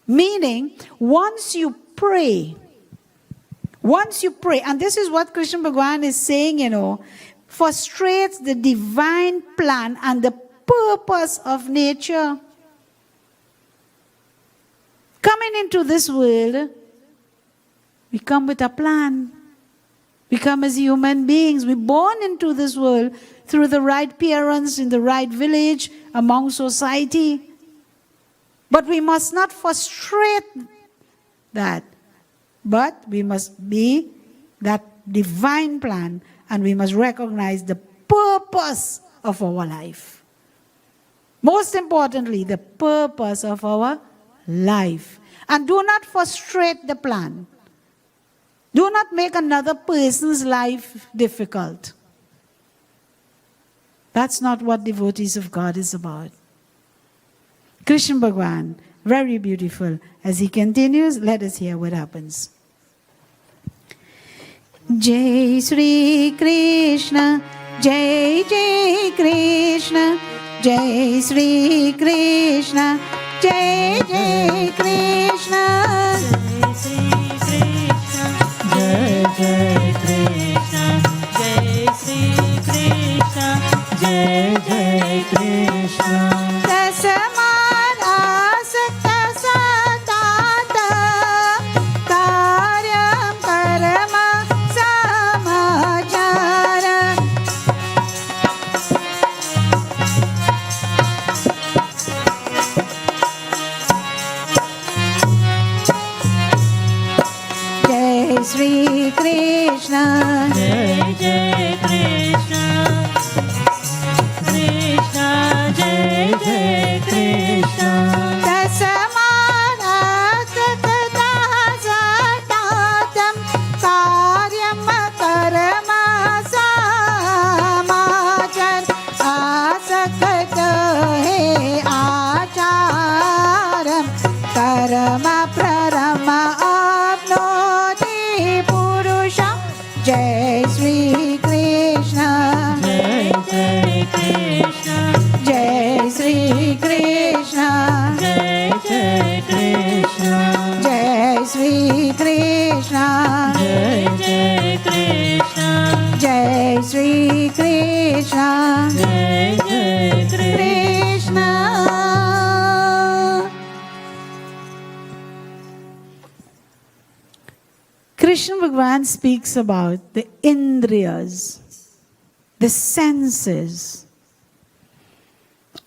[SPEAKER 1] Meaning, once you pray, and this is what Krishna Bhagavan is saying, frustrates the divine plan and the purpose of nature. Coming into this world, we come with a plan. We come as human beings. We're born into this world through the right parents, in the right village, among society. But we must not frustrate that. But we must be that divine plan, and we must recognize the purpose of our life. Most importantly, the purpose of our life. And do not frustrate the plan. Do not make another person's life difficult. That's not what devotees of God is about. Krishna Bhagavan, very beautiful. As he continues, let us hear what happens. Jai Sri Krishna, Jai Jai Krishna, Jai Sri Krishna, Jai Jai Krishna,
[SPEAKER 4] Jai Sri Krishna, Jai Jai Krishna, Jai Sri Krishna, Jai Jai Krishna.
[SPEAKER 1] Sri Krishna,
[SPEAKER 4] Jai Jai Krishna, Krishna Jai Jai Krishna.
[SPEAKER 1] Dasamana Sakata Satatam Karyam Karama Samachar Asakata He Acharam Karama Prarama Jai Sri Krishna,
[SPEAKER 4] Jai Jai Krishna,
[SPEAKER 1] Jai Sri Krishna,
[SPEAKER 4] Jai Jai Krishna,
[SPEAKER 1] Jai Sri Krishna,
[SPEAKER 4] Jai Jai Krishna,
[SPEAKER 1] Jai Sri Krishna,
[SPEAKER 4] Jai Jai
[SPEAKER 1] Krishna. Krishna Bhagavan speaks about the indriyas, the senses.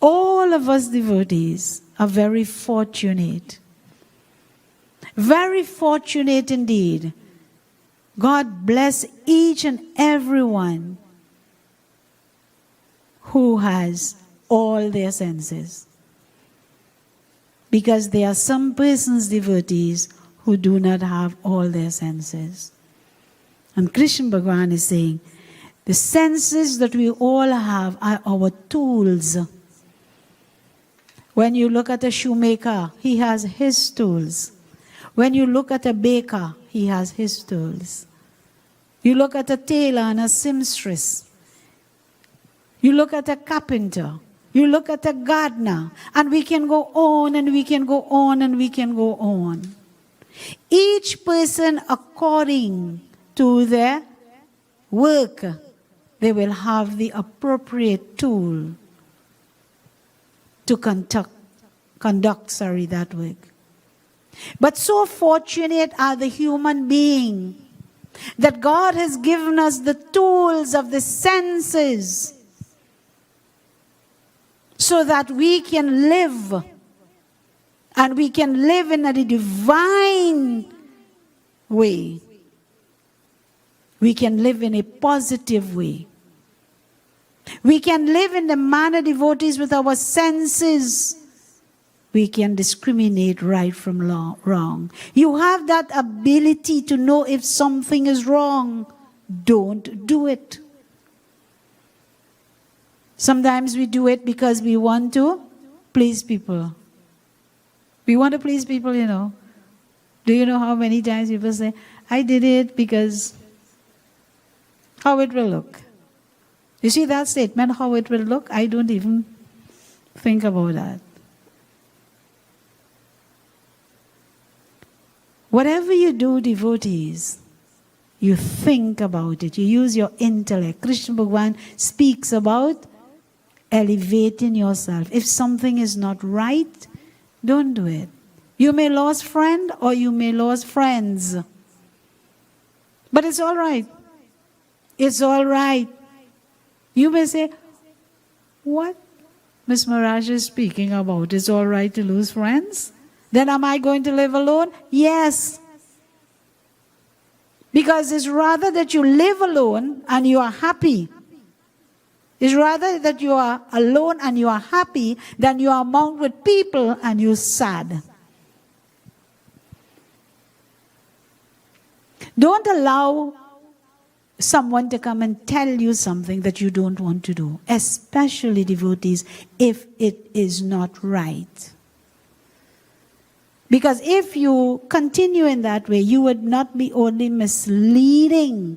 [SPEAKER 1] All of us devotees are very fortunate. Very fortunate indeed. God bless each and everyone who has all their senses. Because there are some persons, devotees, who do not have all their senses. And Krishna Bhagavan is saying, the senses that we all have are our tools. When you look at a shoemaker, he has his tools. When you look at a baker, he has his tools. You look at a tailor and a seamstress. You look at a carpenter. You look at a gardener. And we can go on and we can go on and we can go on. Each person according to their work, they will have the appropriate tool to conduct that work. But so fortunate are the human being that God has given us the tools of the senses so that we can live, and we can live in a divine way. We can live in a positive way. We can live in the manner, devotees, with our senses. We can discriminate right from wrong. You have that ability to know if something is wrong. Don't do it. Sometimes we do it because we want to please people. We want to please people, you know. Do you know how many times people say, I did it because how it will look? You see that statement, how it will look? I don't even think about that. Whatever you do, devotees, you think about it. You use your intellect. Krishna Bhagavan speaks about elevating yourself. If something is not right, don't do it. You may lose friend or you may lose friends. But it's all right. It's all right. You may say, what Ms Maraj is speaking about? It's all right to lose friends? Then am I going to live alone? Yes. Because it's rather that you live alone and you are happy. It's rather that you are alone and you are happy than you are among with people and you're sad. Don't allow someone to come and tell you something that you don't want to do, especially devotees, if it is not right. Because if you continue in that way, you would not be only misleading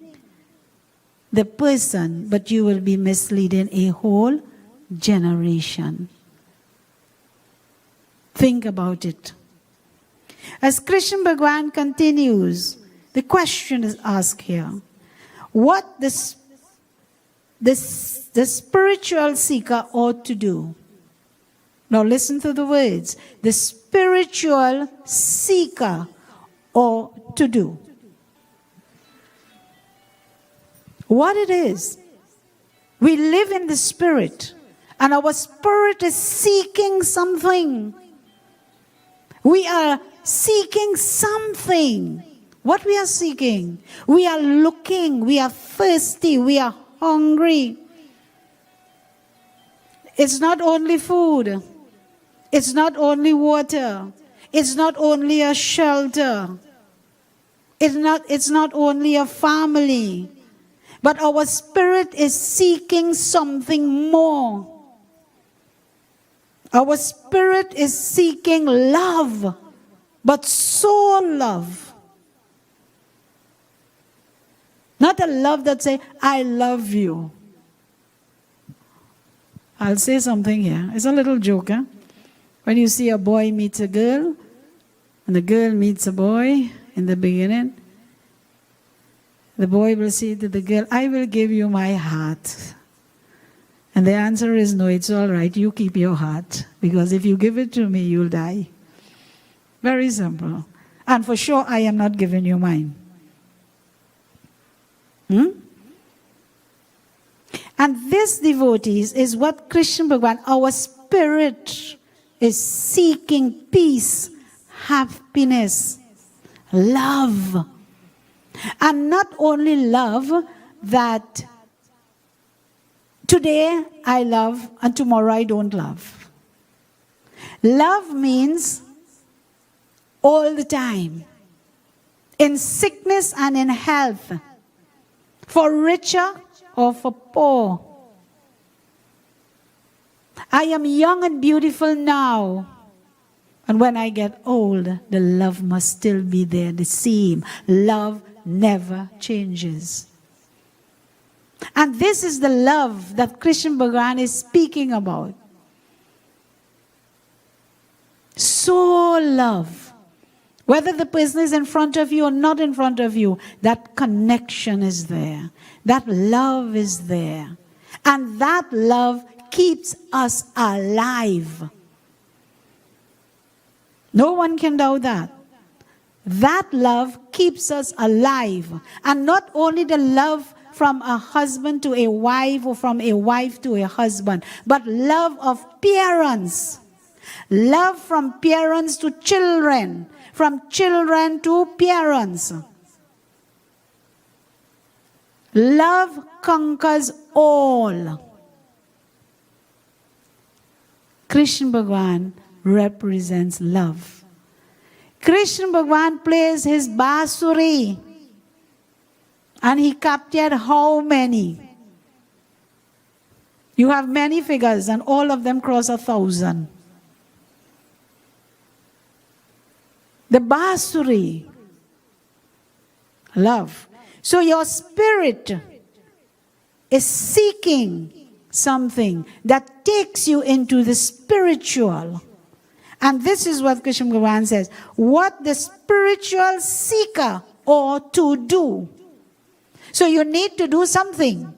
[SPEAKER 1] the person, but you will be misleading a whole generation. Think about it. As Krishna Bhagavan continues, the question is asked here. What the spiritual seeker ought to do. Now listen to the words. The spiritual seeker ought to do. What it is. We live in the spirit, and our spirit is seeking something. We are seeking something. What we are seeking? We are looking, we are thirsty, we are hungry. It's not only food. It's not only water. It's not only a shelter. It's not only a family. But our spirit is seeking something more. Our spirit is seeking love, but soul love. Not a love that says, I love you. I'll say something here. It's a little joke. When you see a boy meets a girl, and the girl meets a boy in the beginning, the boy will say to the girl, I will give you my heart. And the answer is, no, it's all right. You keep your heart. Because if you give it to me, you'll die. Very simple. And for sure, I am not giving you mine. And this, devotees, is what Krishna Bhagavan, our spirit, is seeking peace, happiness, love. And not only love that today I love and tomorrow I don't love. Love means all the time, in sickness and in health, for richer or for poor. I am young and beautiful now. And when I get old, the love must still be there, the same. Love never changes. And this is the love that Krishna Bhagavan is speaking about. Soul love. Whether the person is in front of you or not in front of you, that connection is there. That love is there. And that love keeps us alive. No one can doubt that. That love keeps us alive. And not only the love from a husband to a wife or from a wife to a husband, but love of parents. Love from parents to children, from children to parents. Love conquers all. Krishna Bhagavan represents love. Krishna Bhagavan plays his basuri. And he captured how many? You have many figures and all of them cross 1,000. The basuri. Love. So your spirit is seeking something that takes you into the spiritual. And this is what Krishna Bhagavan says. What the spiritual seeker ought to do. So you need to do something.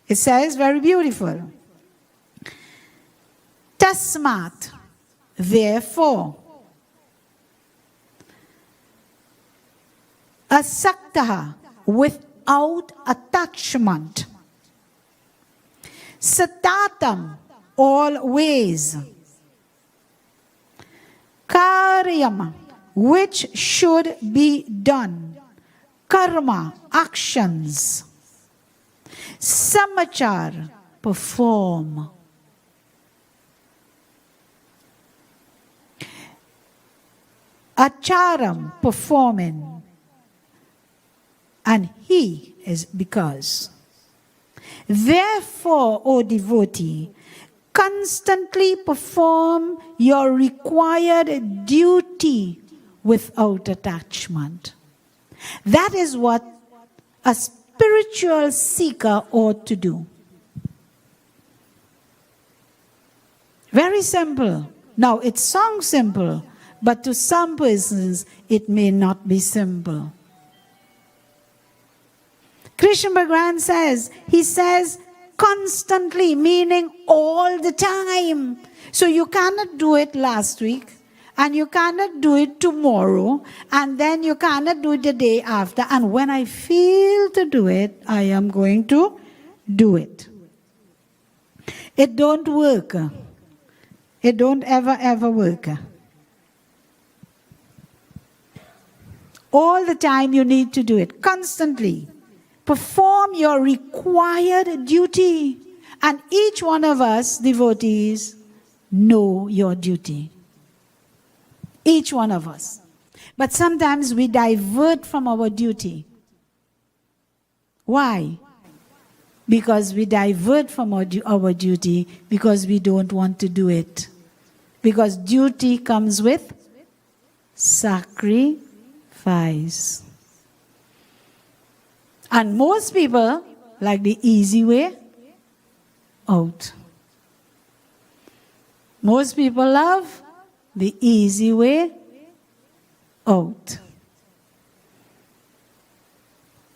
[SPEAKER 1] It says very beautiful. Tasmat, therefore, asaktaha, without attachment. Satatam, always. Karyam, which should be done. Karma, actions. Samachar, perform. Acharam, performing. And he is because. Therefore, O devotee, constantly perform your required duty without attachment. That is what a spiritual seeker ought to do. Very simple. Now, it sounds simple, but to some persons, it may not be simple. Krishna Bhagavan says, he says constantly, meaning all the time. So you cannot do it last week, and you cannot do it tomorrow, and then you cannot do it the day after. And when I feel to do it, I am going to do it. It don't work. It don't ever work. All the time you need to do it, constantly. Perform your required duty. And each one of us, devotees, know your duty. Each one of us. But sometimes we divert from our duty. Why? Because we divert from our duty because we don't want to do it. Because duty comes with sacrifice. And most people like the easy way out. Most people love the easy way out.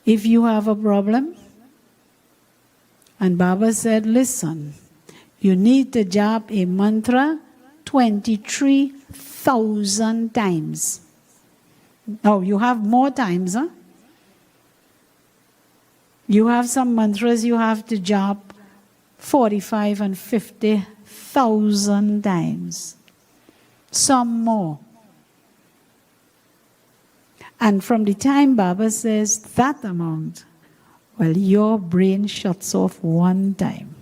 [SPEAKER 1] If you have a problem, and Baba said, listen, you need to jap a mantra 23,000 times. Now, you have more times, huh? You have some mantras you have to jap 45 and 50,000 times. Some more. And from the time Baba says that amount, well, your brain shuts off one time.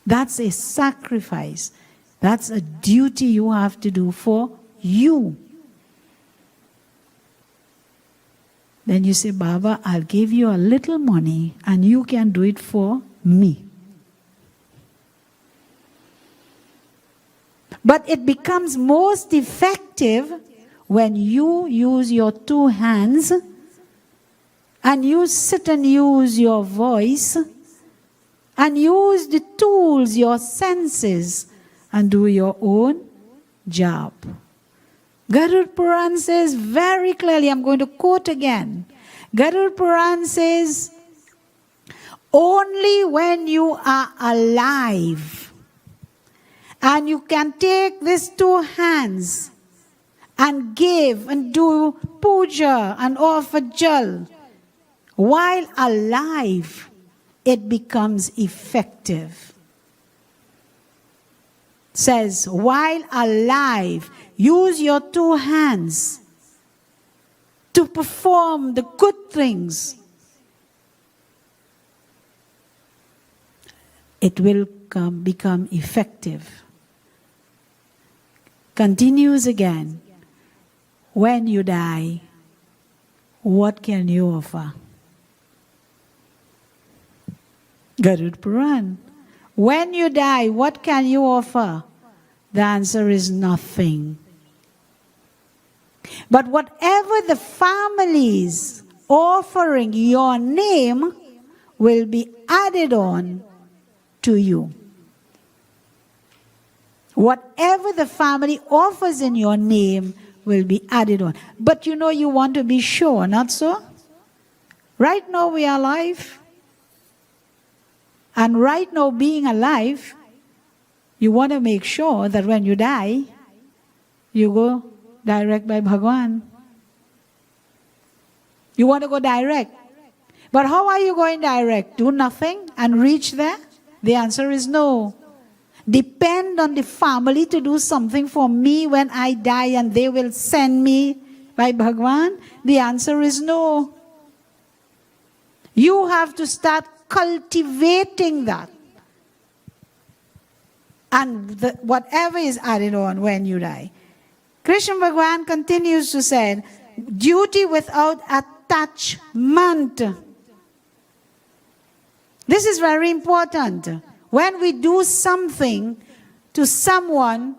[SPEAKER 1] That's a sacrifice. That's a duty you have to do for you. Then you say, Baba, I'll give you a little money and you can do it for me. But it becomes most effective when you use your two hands and you sit and use your voice and use the tools, your senses, and do your own job. Garud Puran says very clearly, I'm going to quote again. Garud Puran says, only when you are alive and you can take these two hands and give and do puja and offer jal, while alive, it becomes effective. Says, while alive, use your two hands to perform the good things. It will become effective. Continues again. When you die, what can you offer? Garud Puran. When you die, what can you offer? The answer is nothing. But whatever the families offering your name will be added on to you. Whatever the family offers in your name will be added on. But you know, you want to be sure, not so? Right now we are alive. And right now, being alive, you want to make sure that when you die, you go direct by Bhagwan. You want to go direct. But how are you going direct? Do nothing and reach there? The answer is no. Depend on the family to do something for me when I die and they will send me by Bhagwan? The answer is no. You have to start cultivating that. And whatever is added on when you die. Krishna Bhagwan continues to say, duty without attachment. This is very important. When we do something to someone,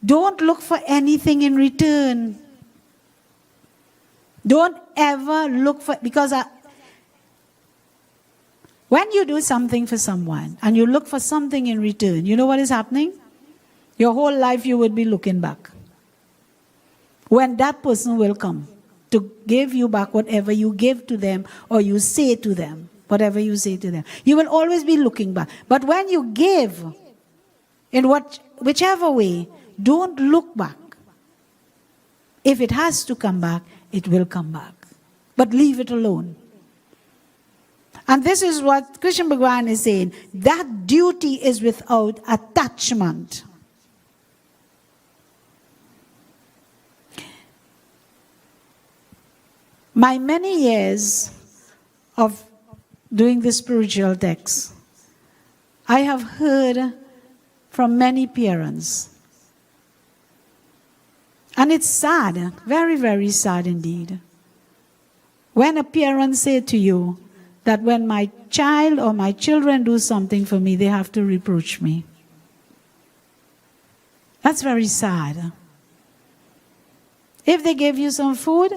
[SPEAKER 1] don't look for anything in return. Don't ever look for, because when you do something for someone and you look for something in return, you know what is happening? Your whole life you would be looking back. When that person will come to give you back whatever you give to them or you say to them, whatever you say to them, you will always be looking back. But when you give, in whichever way, don't look back. If it has to come back, it will come back. But leave it alone. And this is what Krishna Bhagwan is saying. That duty is without attachment. My many years of doing the spiritual texts, I have heard from many parents. And it's sad, very, very sad indeed. When a parent says to you that when my child or my children do something for me, they have to reproach me. That's very sad. If they gave you some food,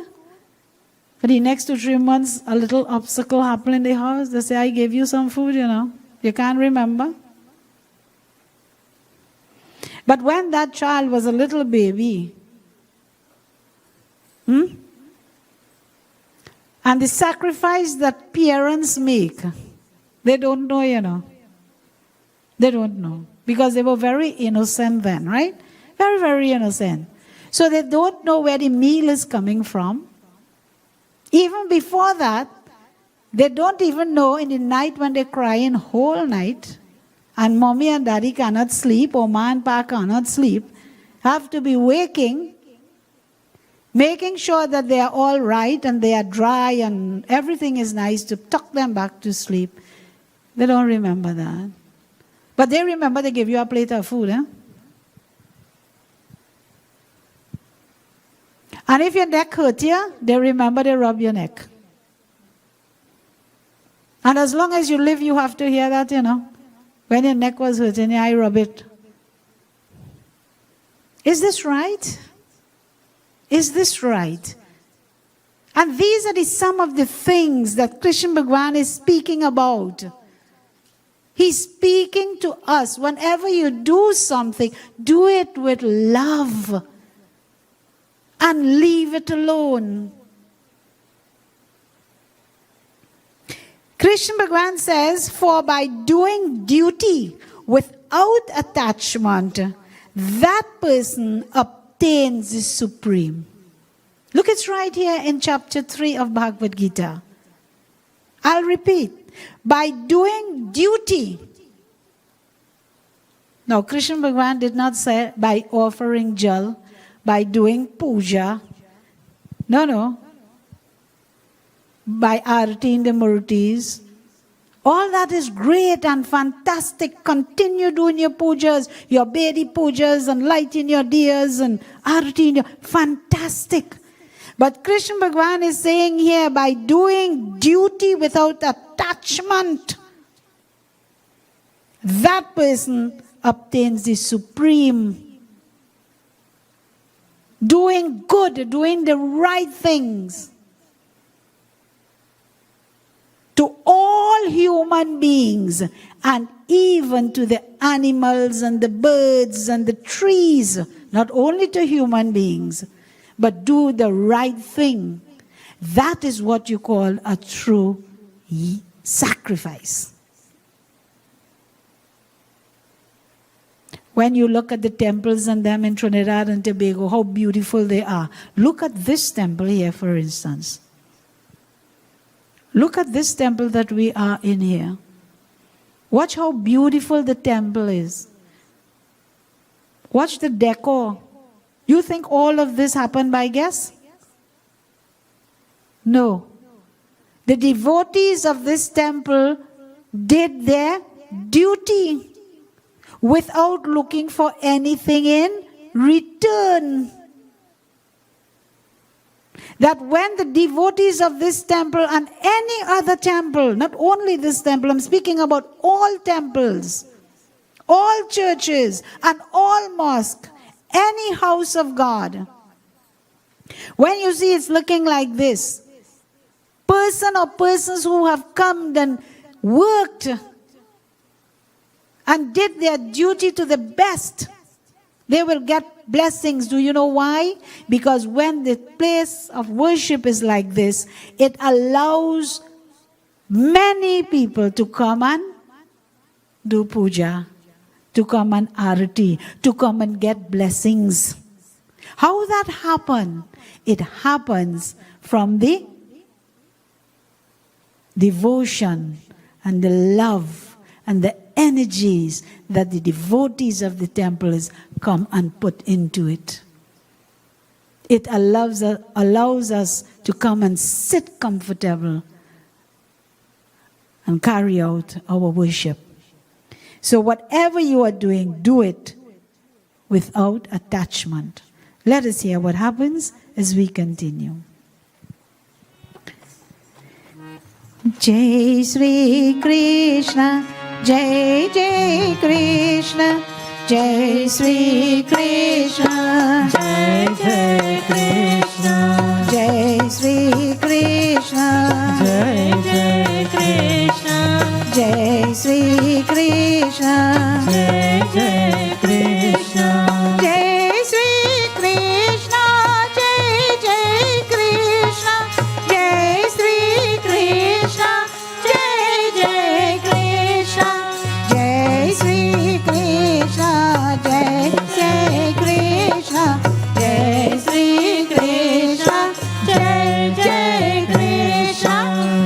[SPEAKER 1] for the next 2 to 3 months, a little obstacle happened in the house, they say, I gave you some food, you can't remember. But when that child was a little baby, and the sacrifice that parents make, they don't know, They don't know. Because they were very innocent then, right? Very, very innocent. So they don't know where the meal is coming from. Even before that, they don't even know in the night when they're crying whole night, and mommy and daddy cannot sleep, or ma and pa cannot sleep, have to be waking, making sure that they are all right and they are dry and everything is nice to tuck them back to sleep. They don't remember that. But they remember they give you a plate of food. And if your neck hurt you, they remember they rub your neck. And as long as you live, you have to hear that, When your neck was hurting, I rub it. Is this right? Is this right? And these are some of the things that Krishna Bhagwan is speaking about. He's speaking to us. Whenever you do something, do it with love. and leave it alone. Krishna Bhagavan says, for by doing duty without attachment, that person obtains the supreme. Look, it's right here in chapter 3 of Bhagavad-gita. I'll repeat. By doing duty. Now, Krishna Bhagavan did not say by offering jal, by doing puja. No. By arting the murtis. All that is great and fantastic. Continue doing your pujas, your Bedi pujas, and lighting your diyas and arting your... Fantastic. But Krishna Bhagavan is saying here, by doing duty without attachment, that person obtains the supreme. Doing good, doing the right things to all human beings and even to the animals and the birds and the trees, not only to human beings, but do the right thing. That is what you call a true sacrifice. When you look at the temples and them in Trinidad and Tobago, how beautiful they are. Look at this temple here, for instance. Look at this temple that we are in here. Watch how beautiful the temple is. Watch the decor. You think all of this happened by guess? No. The devotees of this temple did their duty without looking for anything in return. That when the devotees of this temple and any other temple, not only this temple, I'm speaking about all temples, all churches and all mosques, any house of God, when you see it's looking like this, person or persons who have come and worked and did their duty to the best, they will get blessings. Do you know why? Because when the place of worship is like this, it allows many people to come and do puja, to come and arati, to come and get blessings. How that happen? It happens from the devotion and the love and the energies that the devotees of the temples come and put into it. It allows us to come and sit comfortable and carry out our worship. So whatever you are doing, do it without attachment. Let us hear what happens as we continue. Jai Sri Krishna, Jai Jai Krishna, Jai Sri Krishna,
[SPEAKER 4] Jai Jai Krishna,
[SPEAKER 1] Jai Sri Krishna,
[SPEAKER 4] Jai Jai Krishna,
[SPEAKER 1] Jai Sri Krishna,
[SPEAKER 4] Jai Jai Krishna,
[SPEAKER 1] Jai Sri Krishna, Jai Jai Krishna, Jai Sri Krishna, Jai Jai Krishna, Jai Sri Krishna, Jai Jai Krishna,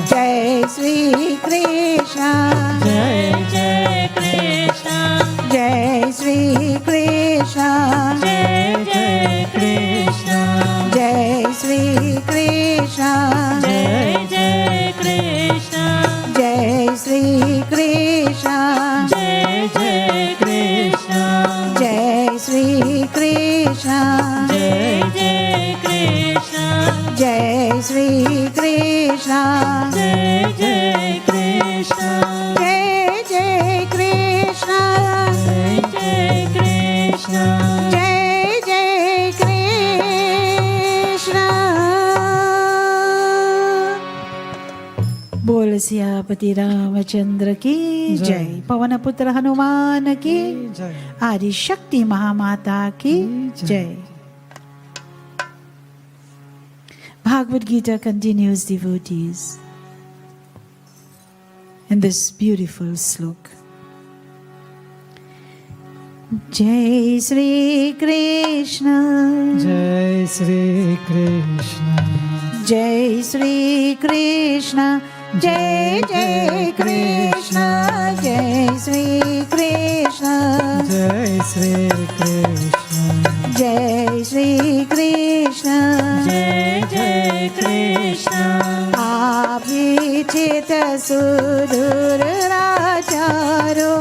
[SPEAKER 1] Jai Sri Krishna, Jai Jai Krishna, Jai Sri Krishna,
[SPEAKER 4] Jai Jai Krishna,
[SPEAKER 1] Jai Sri Krishna,
[SPEAKER 4] Jai Jai Krishna,
[SPEAKER 1] Jai Sri Krishna,
[SPEAKER 4] Jai Jai Krishna,
[SPEAKER 1] Jai Sri Krishna,
[SPEAKER 4] Jai Jai Krishna,
[SPEAKER 1] Jai Sri Krishna,
[SPEAKER 4] Jai Jai Krishna,
[SPEAKER 1] Jai Sri Krishna,
[SPEAKER 4] Jai Jai Krishna,
[SPEAKER 1] Jai Jai Krishna,
[SPEAKER 4] Jai Jai Krishna,
[SPEAKER 1] Jai Jai Krishna. बोल सियापति रामचंद्र की जय, पवन पुत्र हनुमान की
[SPEAKER 2] जय।
[SPEAKER 1] आदि शक्ति महामाता की जय। Bhagavad-gita continues, devotees, in this beautiful slok. Jai Shri Krishna,
[SPEAKER 2] Jai Shri Krishna,
[SPEAKER 1] Jai Shri Krishna, Jai Jai Krishna, Jai Shri Krishna,
[SPEAKER 2] Jai Shri Krishna,
[SPEAKER 1] Jai Shri Krishna,
[SPEAKER 4] Jai Jai Krishna.
[SPEAKER 1] Abhichit sudur racharo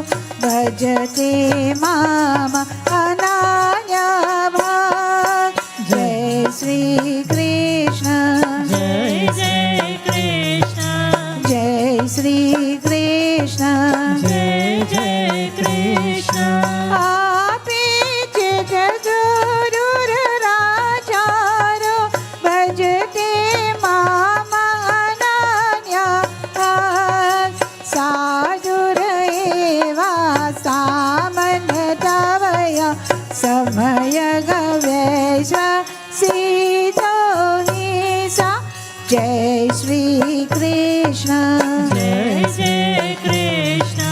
[SPEAKER 1] bhajate mama ananya bhag. Jai Shri Krishna,
[SPEAKER 4] Jai Jai Krishna.
[SPEAKER 1] Jai Shri Krishna,
[SPEAKER 4] Jai Jai Krishna.
[SPEAKER 1] Abhichit sudur racharo bhajate mama ananya bhag. Sadur eva samanatavaya samaya gavesha sito hisa. Jai Shri Krishna,
[SPEAKER 4] Jai Jai Krishna.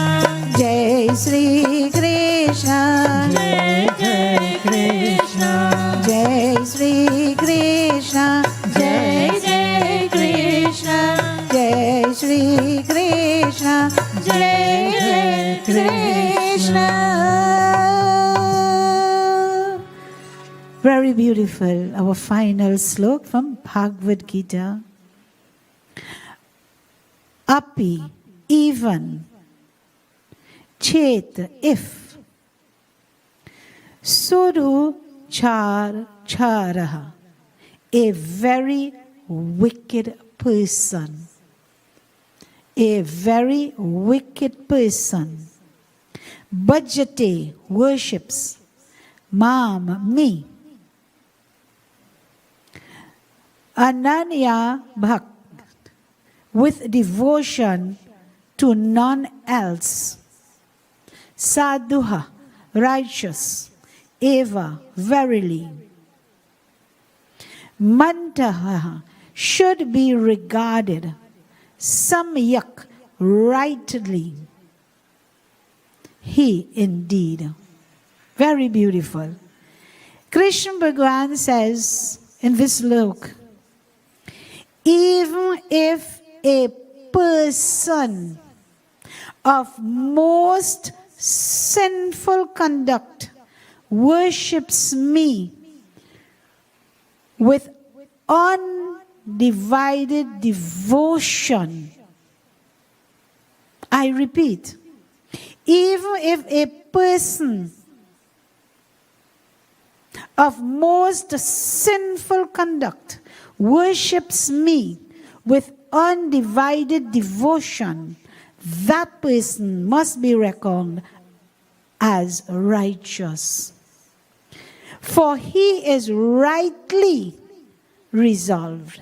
[SPEAKER 1] Jai Shri Krishna,
[SPEAKER 4] Jai Jai Krishna.
[SPEAKER 1] Jai Shri Krishna,
[SPEAKER 4] Jai Jai Krishna.
[SPEAKER 1] Jai Shri Krishna, Jai Jai Krishna. Very beautiful, our final slok from Bhagavad-gita. Api, even, chet, if, suru char charaha, a very wicked person. A very wicked person. Bhajate, worships, mam, me. Ananya bhakt, with devotion to none else. Sadhuha, righteous. Eva, verily. Mantaha, should be regarded. Samyak, rightly. He indeed. Very beautiful. Krishna Bhagavan says in this slok, even if a person of most sinful conduct worships me with undivided devotion, I repeat, even if a person of most sinful conduct worships me with undivided devotion, that person must be reckoned as righteous. For he is rightly resolved.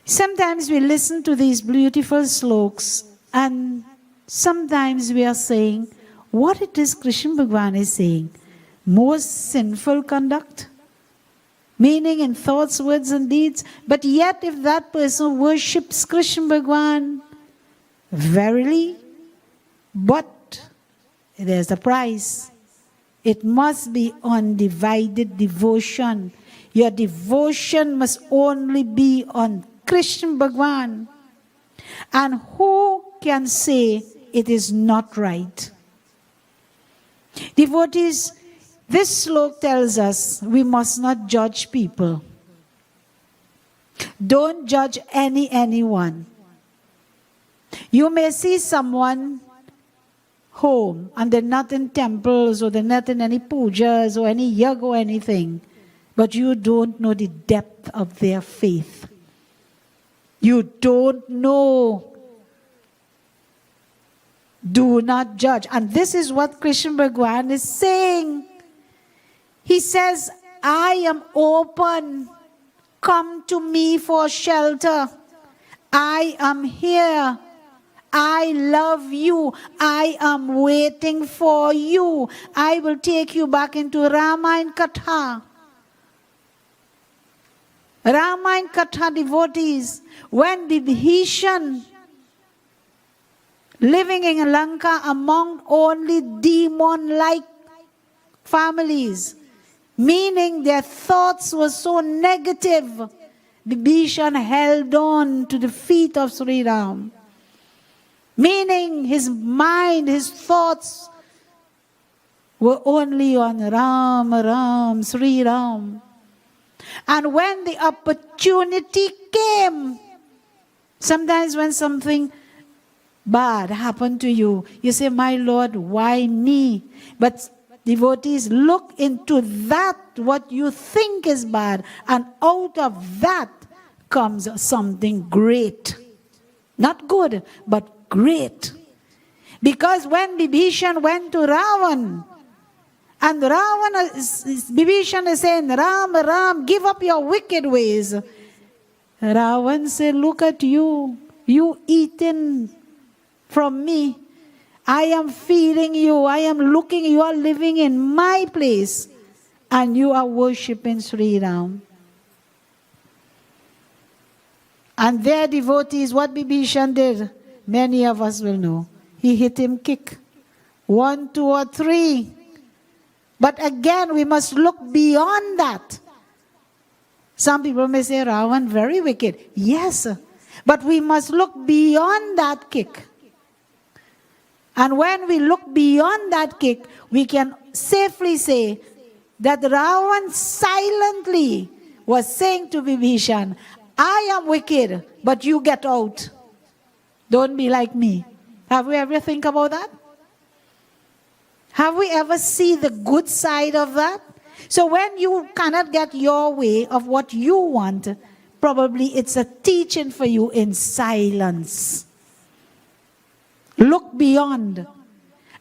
[SPEAKER 1] Sometimes we listen to these beautiful sloks and sometimes we are saying, what it is Krishna Bhagavan is saying? Most sinful conduct? Meaning in thoughts, words and deeds. But yet if that person worships Krishna Bhagavan, verily, but there's a price. It must be undivided devotion. Your devotion must only be on Krishna Bhagavan. And who can say it is not right? Devotees, this slok tells us we must not judge people. Don't judge anyone. You may see someone home and they're not in temples or they're not in any pujas or any yag or anything, but you don't know the depth of their faith. You don't know. Do not judge. And this is what Krishna Bhagavan is saying. He says, I am open. Come to me for shelter. I am here. I love you. I am waiting for you. I will take you back into Rama and Katha. Ramayana Katha devotees, when Vibhishan, living in Lanka among only demon-like families, meaning their thoughts were so negative, Vibhishan held on to the feet of Sri Ram. Meaning his mind, his thoughts were only on Ram, Ram, Sri Ram. And when the opportunity came, sometimes when something bad happened to you, you say, my Lord, why me? But devotees, look into that, what you think is bad, and out of that comes something great. Not good, but great. Because when Vibhishan went to Ravan, and Vibhishan is saying, Ram, Ram, give up your wicked ways. Ravan said, look at you. You eating from me. I am feeding you. I am looking. You are living in my place. And you are worshipping Sri Ram. And their devotees, what Vibhishan did, many of us will know. He hit him kick. 1, 2, or 3. But again, we must look beyond that. Some people may say, Ravan, very wicked. Yes, but we must look beyond that kick. And when we look beyond that kick, we can safely say that Ravan silently was saying to Vibhishan, I am wicked, but you get out. Don't be like me. Have we ever think about that? Have we ever seen the good side of that? So when you cannot get your way of what you want, probably it's a teaching for you in silence. Look beyond.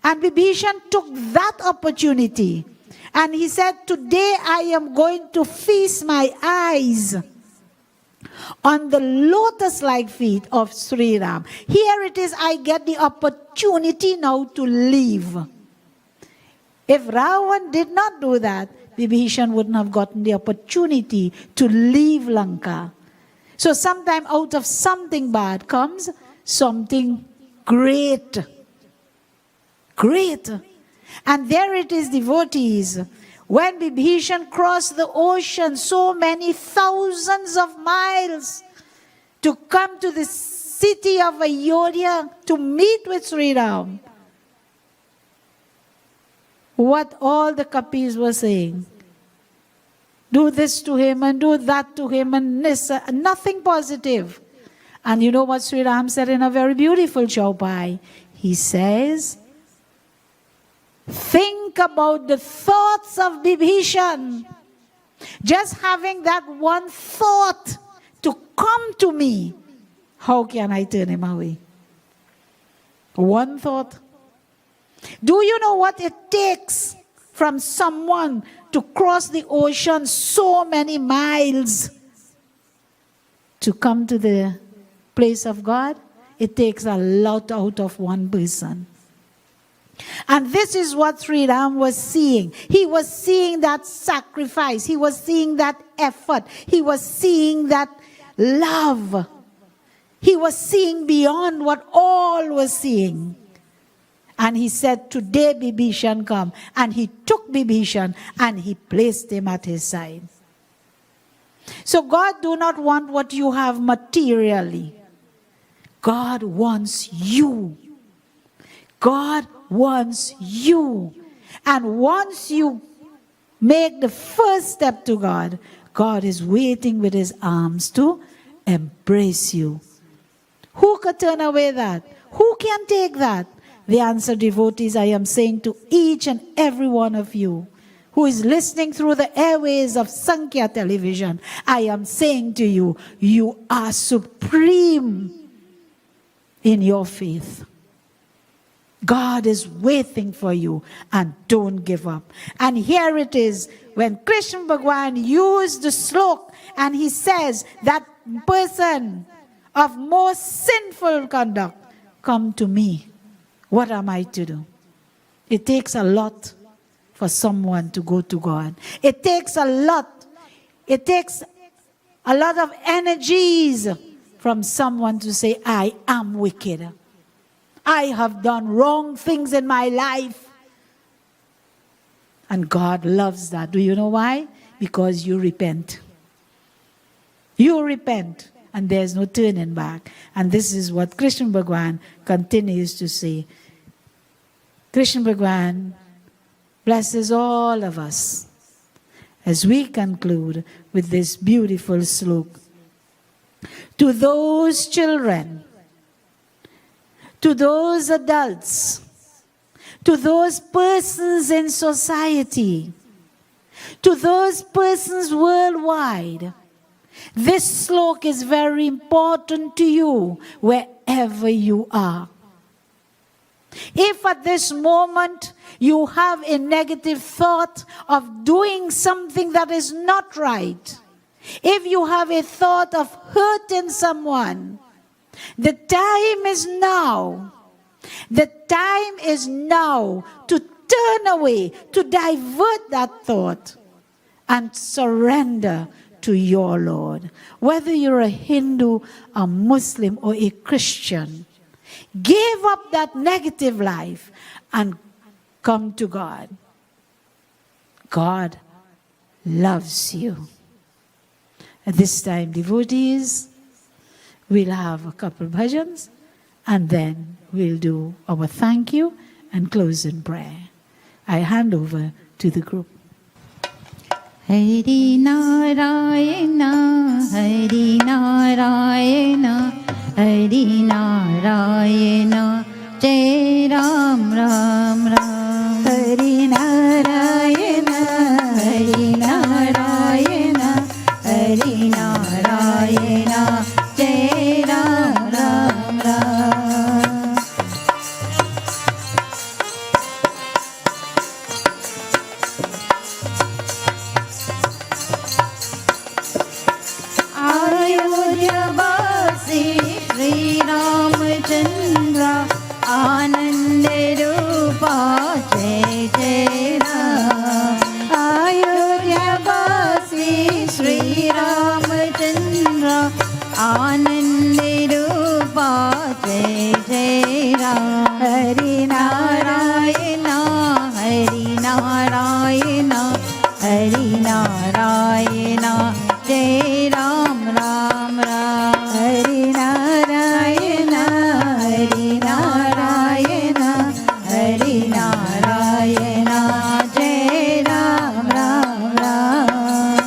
[SPEAKER 1] And Vibhishan took that opportunity. And he said, today I am going to feast my eyes on the lotus-like feet of Sri Ram. Here it is, I get the opportunity now to leave. If Ravan did not do that, Vibhishan wouldn't have gotten the opportunity to leave Lanka. So sometime out of something bad comes something great. Great. And there it is, devotees. When Vibhishan crossed the ocean, so many thousands of miles, to come to the city of Ayodhya to meet with Sri Ram, what all the kapis were saying. Do this to him and do that to him and this, nothing positive. And you know what Sri Ram said in a very beautiful chaupai? He says, think about the thoughts of Vibhishan. Just having that one thought to come to me, how can I turn him away? One thought. Do you know what it takes from someone to cross the ocean so many miles to come to the place of God? It takes a lot out of one person. And this is what Sri Ram was seeing. He was seeing that sacrifice. He was seeing that effort. He was seeing that love. He was seeing beyond what all was seeing. And he said, today Vibhishan come. And he took Vibhishan and he placed him at his side. So God do not want what you have materially. God wants you. God wants you. And once you make the first step to God, God is waiting with his arms to embrace you. Who could turn away that? Who can take that? The answer, devotees, I am saying to each and every one of you who is listening through the airways of Sankhya television, I am saying to you, you are supreme in your faith. God is waiting for you, and don't give up. And here it is, when Krishna Bhagwan used the slok, and he says, that person of most sinful conduct, come to me. What am I to do? It takes a lot for someone to go to God. It takes a lot. It takes a lot of energies from someone to say, I am wicked. I have done wrong things in my life. And God loves that. Do you know why? Because you repent. You repent, and there's no turning back. And this is what Krishna Bhagwan continues to say. Krishna Bhagwan blesses all of us as we conclude with this beautiful sloka. To those children, to those adults, to those persons in society, to those persons worldwide, this sloka is very important to you wherever you are. If at this moment you have a negative thought of doing something that is not right, if you have a thought of hurting someone, the time is now. The time is now to turn away, to divert that thought and surrender to your Lord. Whether you're a Hindu, a Muslim, or a Christian, give up that negative life and come to God. God loves you. At this time, devotees, we'll have a couple bhajans, and then we'll do our thank you and close in prayer. I hand over to the group.
[SPEAKER 3] Hari Narayana, Hari Narayana, Hari Narayana, Jai Ram Ram Ram. Hari Narayana, Hari Narayana, Hari Narayana, Jai Ram Ram Ram. Ayodhyavasi Shri Ramchandra, Ananda Rupa Jai Jai Ram. Ayodhyavasi Shri Ramchandra, Ananda Rupa Jai Jai Ram. Hari Narayana, Hari Narayana, Hari Narayana, Jai Ram Ram Ram. Hari Narayana, Hari Narayana, Hari Narayana, Jai Ram Ram Ram.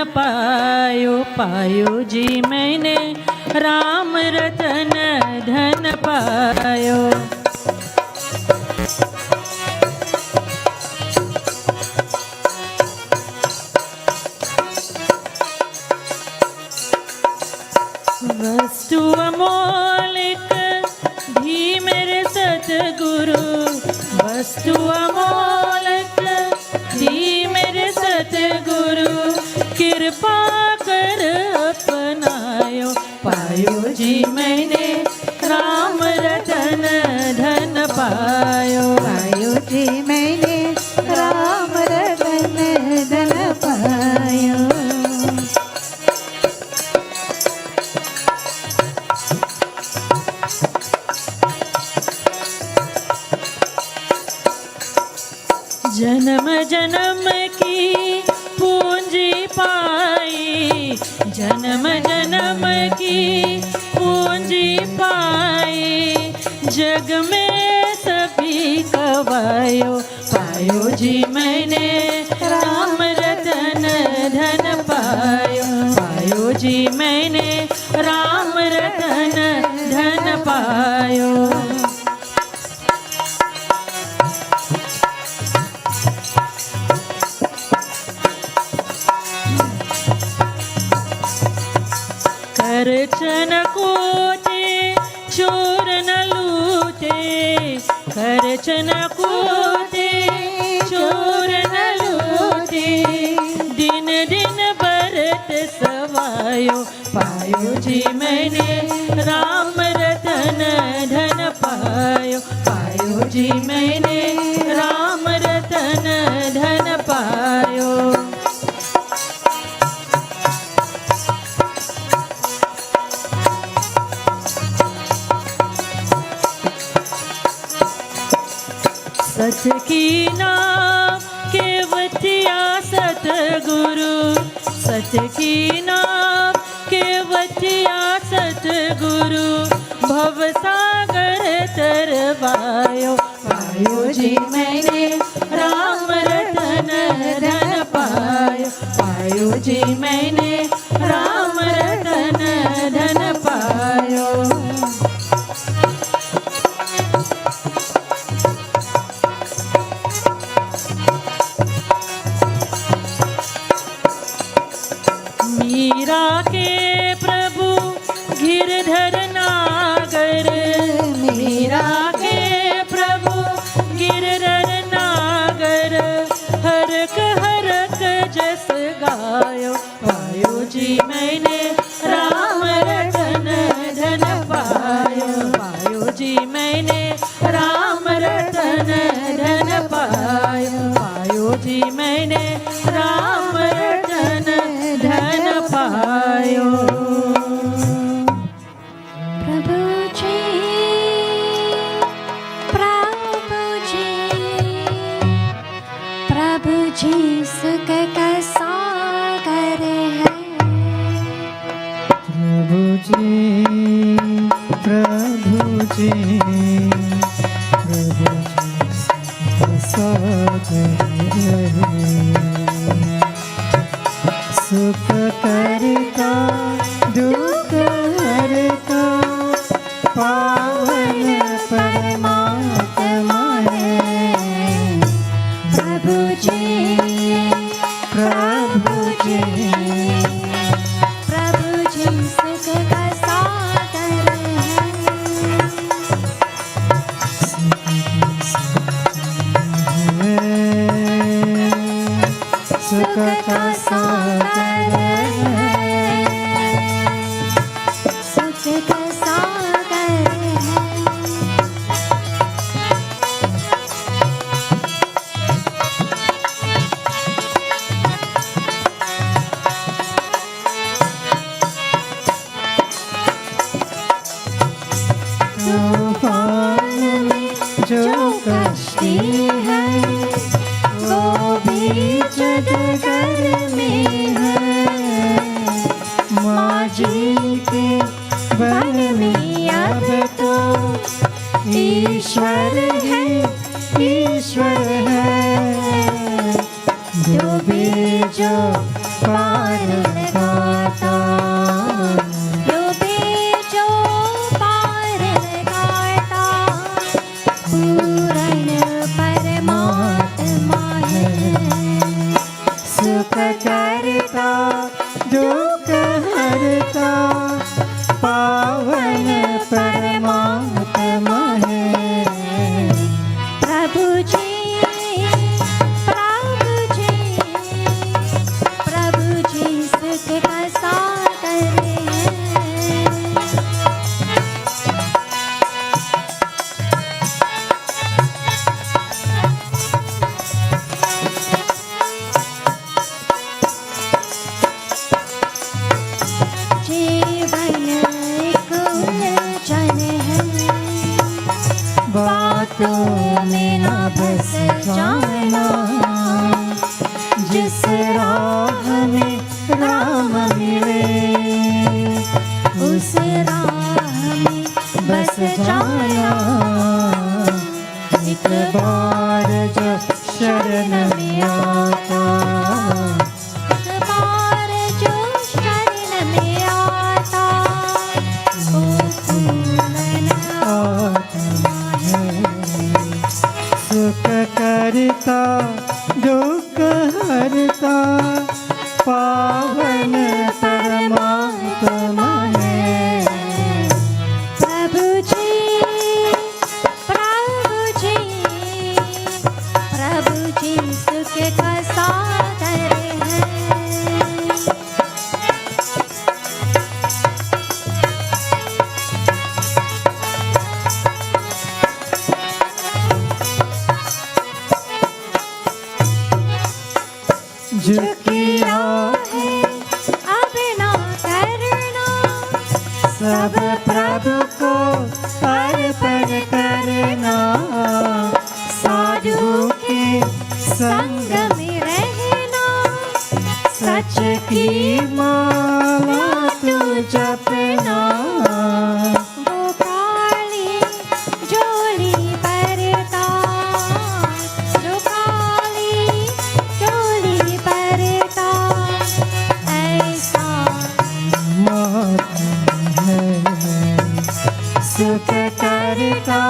[SPEAKER 4] पायो, पायो जी मैंने राम रतन धन पायो। वस्तु अमोलिक भी मेरे सतगुरु, वस्तु अमोलिक भी मेरे सतगुरु, कृपा कर अपनायो, पायो जी मैंने राम रतन धन पायो।
[SPEAKER 3] पायो जी मैंने राम रतन धन पायो।
[SPEAKER 4] जन्म जन्म की पूंजी पाई, जन्म जन्म की पूंजी पाई, जग में सभी कवायो, पायो जी मैंने राम रतन धन पायो, पायो जी मैंने राम रतन धन पायो। खर्चन कूटे चोर न लूटे, खर्चन कूटे चोर न लूटे, दिन दिन बरत सवायो, पायो जी मैंने राम रतन धन पायो, पायो जी मैंने राम रतन धन पायो। सत की नाम केवतिया सतगुरु, सत की नाम केवतिया सतगुरु, भव सागर तरवायो, पायो जी मैंने राम रतन धन पायो, पायो जी मैंने राम रतन धन पायो। मीरा के प्रभु गिरधर नागर, मीरा के प्रभु गिरधर नागर, हरक हरक जस गायो, पायो जी मैंने राम रतन धन पायो, पायो जी मैंने राम रतन धन पायो, पायो जी मैंने राम रतन धन पायो।
[SPEAKER 3] प्रभु जी, प्रभु जी, प्रभु जी सुख का सागर है।
[SPEAKER 2] प्रभु जी, प्रभु जी, प्रभु जी सागर है। सुख करता दुख हरता पावन परमात्मा है।
[SPEAKER 3] प्रभु जी,
[SPEAKER 2] प्रभु जी,
[SPEAKER 3] प्रभु जी सुख का सागर
[SPEAKER 2] है। सुख का सागर है,
[SPEAKER 3] सुख का सागर है।
[SPEAKER 2] तूफान में जो कश्ती है वो भी जदगर में है। माँ जी के बल में अब तो ईश्वर है, ईश्वर है। डूबे जो पार
[SPEAKER 3] बातों में ना बस जाना। जिस राह में राम मिले उस राह में बस जाना। एक बार जो शरण में आता, एक बार जो शरण में आता, वो पूर्ण आत्मा है।
[SPEAKER 2] सुख करता दुख हरता, पावन परमात्मा है।
[SPEAKER 3] प्रभु जी, प्रभु जी, प्रभु जी सुख का सागर है।
[SPEAKER 2] जो
[SPEAKER 3] किया है अब ना करना,
[SPEAKER 2] सब प्रभु को अर्पण करना।
[SPEAKER 3] साधु के संग में रहना,
[SPEAKER 2] सच की माला तू जपना।
[SPEAKER 3] वो काली झोली परता, जो काली झोली परता, ऐसा
[SPEAKER 2] महात्मा है। सुख करता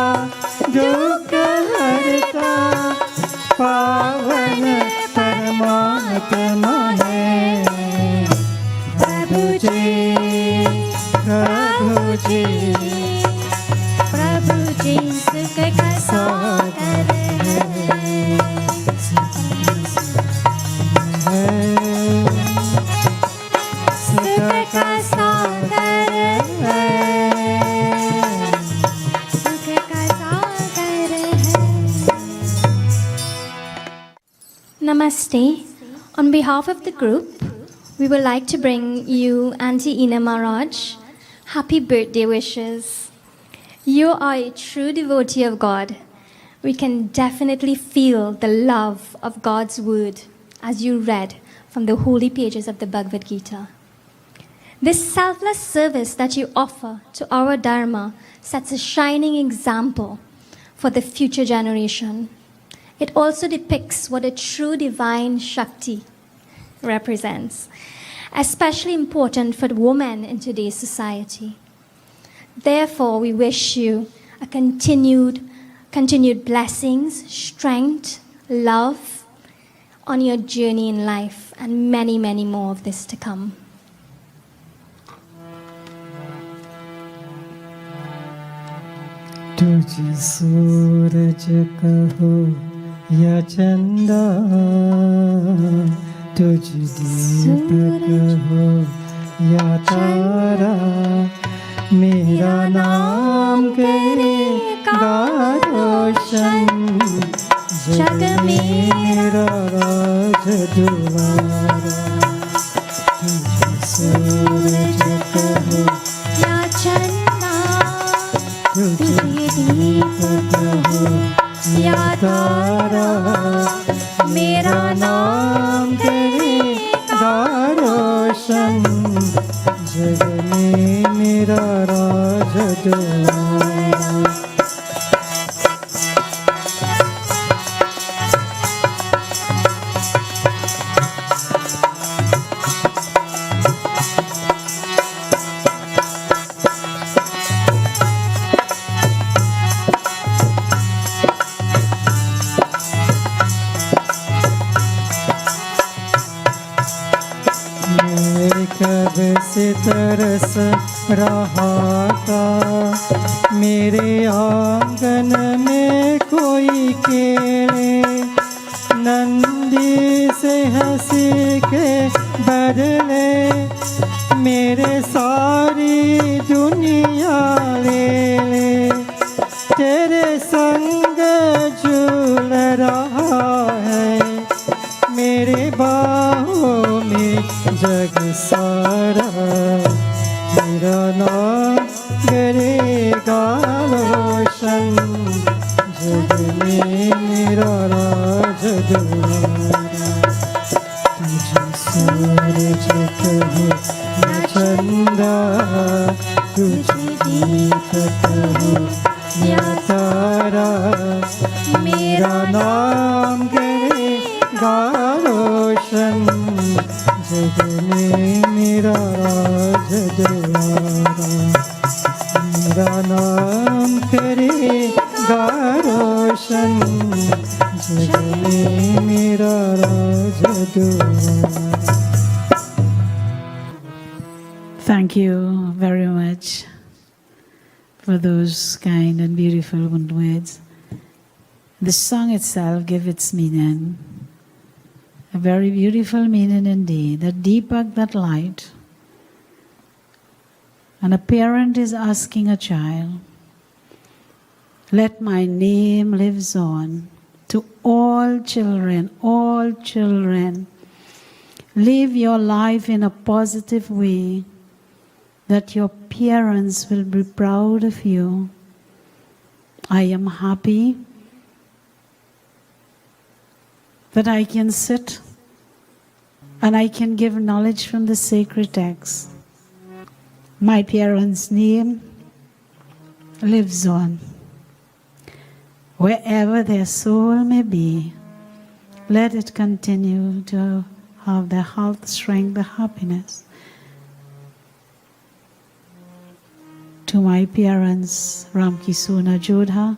[SPEAKER 2] दुख हरता, पावन परमात्मा है।
[SPEAKER 3] प्रभु जी,
[SPEAKER 2] प्रभु जी,
[SPEAKER 3] प्रभु जी सुख का सागर है। सुख का सागर है, सुख का सागर है।
[SPEAKER 5] Namaste. On behalf of the group, we would like to bring you Ms Ena Maraj happy birthday wishes. You are a true devotee of God. We can definitely feel the love of God's word as you read from the holy pages of the Bhagavad-gita. This selfless service that you offer to our Dharma sets a shining example for the future generation. It also depicts what a true divine Shakti represents, especially important for women in today's society. Therefore, we wish you a continued blessings, strength, love on your journey in life, and many, many more of this to come.
[SPEAKER 2] तुझे सूरज कहो या चंदा, तुझ दीप कहो या तारा, मेरा नाम करेगा रोशन, जग मेरा राज दुआरा। तुझे सूरज कहो
[SPEAKER 3] या चंदा,
[SPEAKER 2] तुझे
[SPEAKER 3] दीप
[SPEAKER 2] कहो
[SPEAKER 3] या तारा, मेरा नाम
[SPEAKER 2] करेगा रोशन, जग में मेरा राज दुआरा। कब से तरस रहा था, मेरे आंगन में कोई खेले, नंदी से हंसी के बदले मेरे सारी दुनिया ले ले। तेरे संग झूल रहा है मेरे बाहों में जग सारा, मेरा नाम करेगा रोशन, जगत हो या तारा, मेरा नाम करेगा रोशन, जग में मेरा राज द्वारा। मेरा नाम करेगा रोशन, जग में मेरा राज द्वारा।
[SPEAKER 1] Thank you very much for those kind and beautiful words. The song itself gives its meaning, a very beautiful meaning indeed. That Deepak, that light, and a parent is asking a child, let my name lives on to all children, all children. Live your life in a positive way, that your parents will be proud of you. I am happy that I can sit and I can give knowledge from the sacred text. My parents' name lives on. Wherever their soul may be, let it continue to have the health, strength, the happiness. To my parents, Ramkisuna Jodha,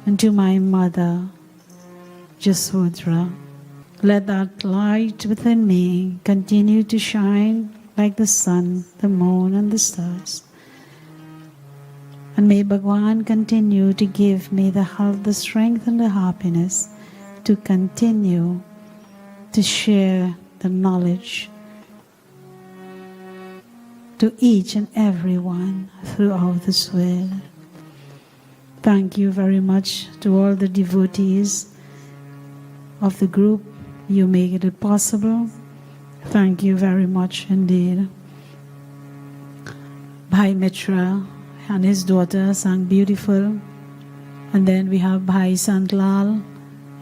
[SPEAKER 1] and to my mother, Jasodhra, let that light within me continue to shine like the sun, the moon, and the stars. And may Bhagwan continue to give me the health, the strength, and the happiness to continue to share the knowledge to each and every one throughout this world. Thank you very much to all the devotees of the group. You make it possible. Thank you very much indeed. Bhai Mitra and his daughter sang beautiful. And then we have Bhai Santlal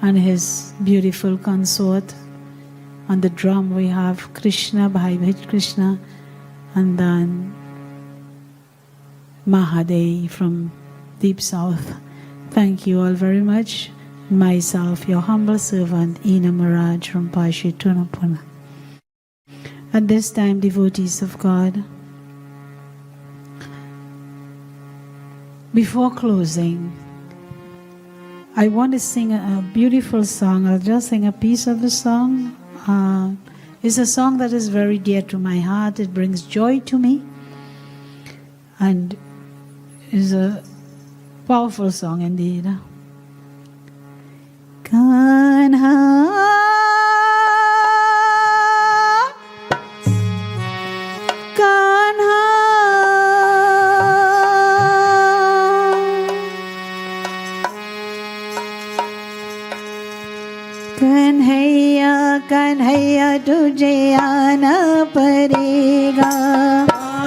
[SPEAKER 1] and his beautiful consort. On the drum we have Krishna, Bhai Bhaj Krishna, and then Mahadev from Deep South. Thank you all very much. Myself, your humble servant, Ena Maraj from Pashi Tunapuna. At this time, devotees of God, before closing, I want to sing a beautiful song. I'll just sing a piece of the song. It's a song that is very dear to my heart. It brings joy to me, and is a powerful song indeed. Kanha, Kanha, Kanhaiya, Kanhaiya, tujhe aana parega,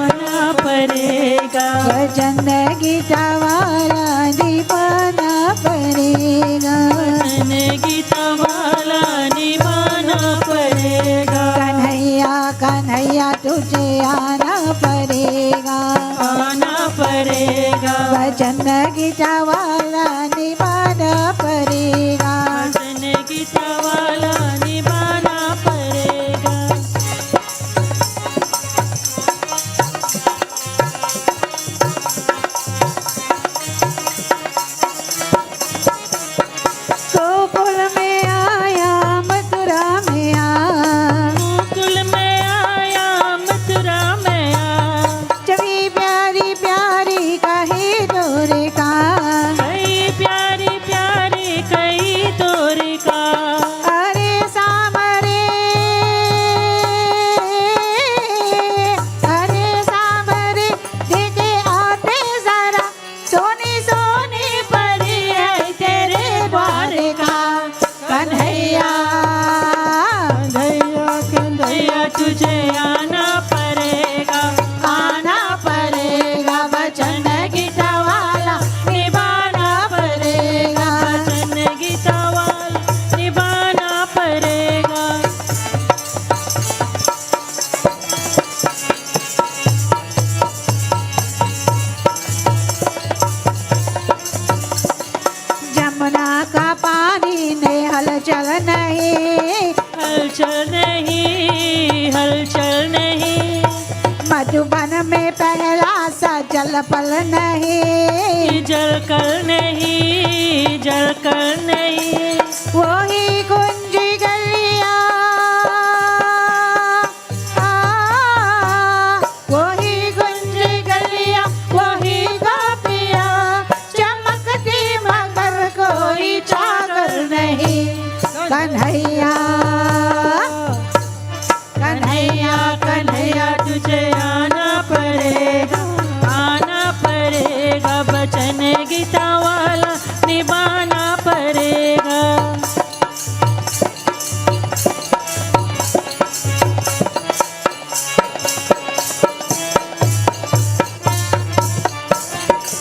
[SPEAKER 4] आना पड़ेगा,
[SPEAKER 1] भजन गीता वाला निभाना पड़ेगा,
[SPEAKER 4] भजन गीता वाला निभाना पड़ेगा,
[SPEAKER 1] कन्हैया कन्हैया तुझे आना पड़ेगा,
[SPEAKER 4] आना पड़ेगा,
[SPEAKER 1] भजन गीता वाला निभाना पड़ेगा,
[SPEAKER 4] भजन गीता वाला निभाना पड़ेगा।
[SPEAKER 1] गोकुल में आया मथुरा में आ,
[SPEAKER 4] गोकुल में आया मथुरा में आ,
[SPEAKER 1] छवि प्यारी प्यारी कही दूर का,
[SPEAKER 4] कई प्यारी
[SPEAKER 1] हलचल नहीं,
[SPEAKER 4] हलचल नहीं, हलचल नहीं।
[SPEAKER 1] मधुबन में पहला सा जल पल नहीं,
[SPEAKER 4] जल कल नहीं, जल कल नहीं।
[SPEAKER 1] वही कुंज गलिया, वही कुंज गलिया, वही गोपिया, चमकती मगर कोई चाकर नहीं। कन्हैया कन्हैया
[SPEAKER 4] कन्हैया तुझे आना पड़ेगा, आना पड़ेगा, बचन गीता वाला निभाना पड़ेगा।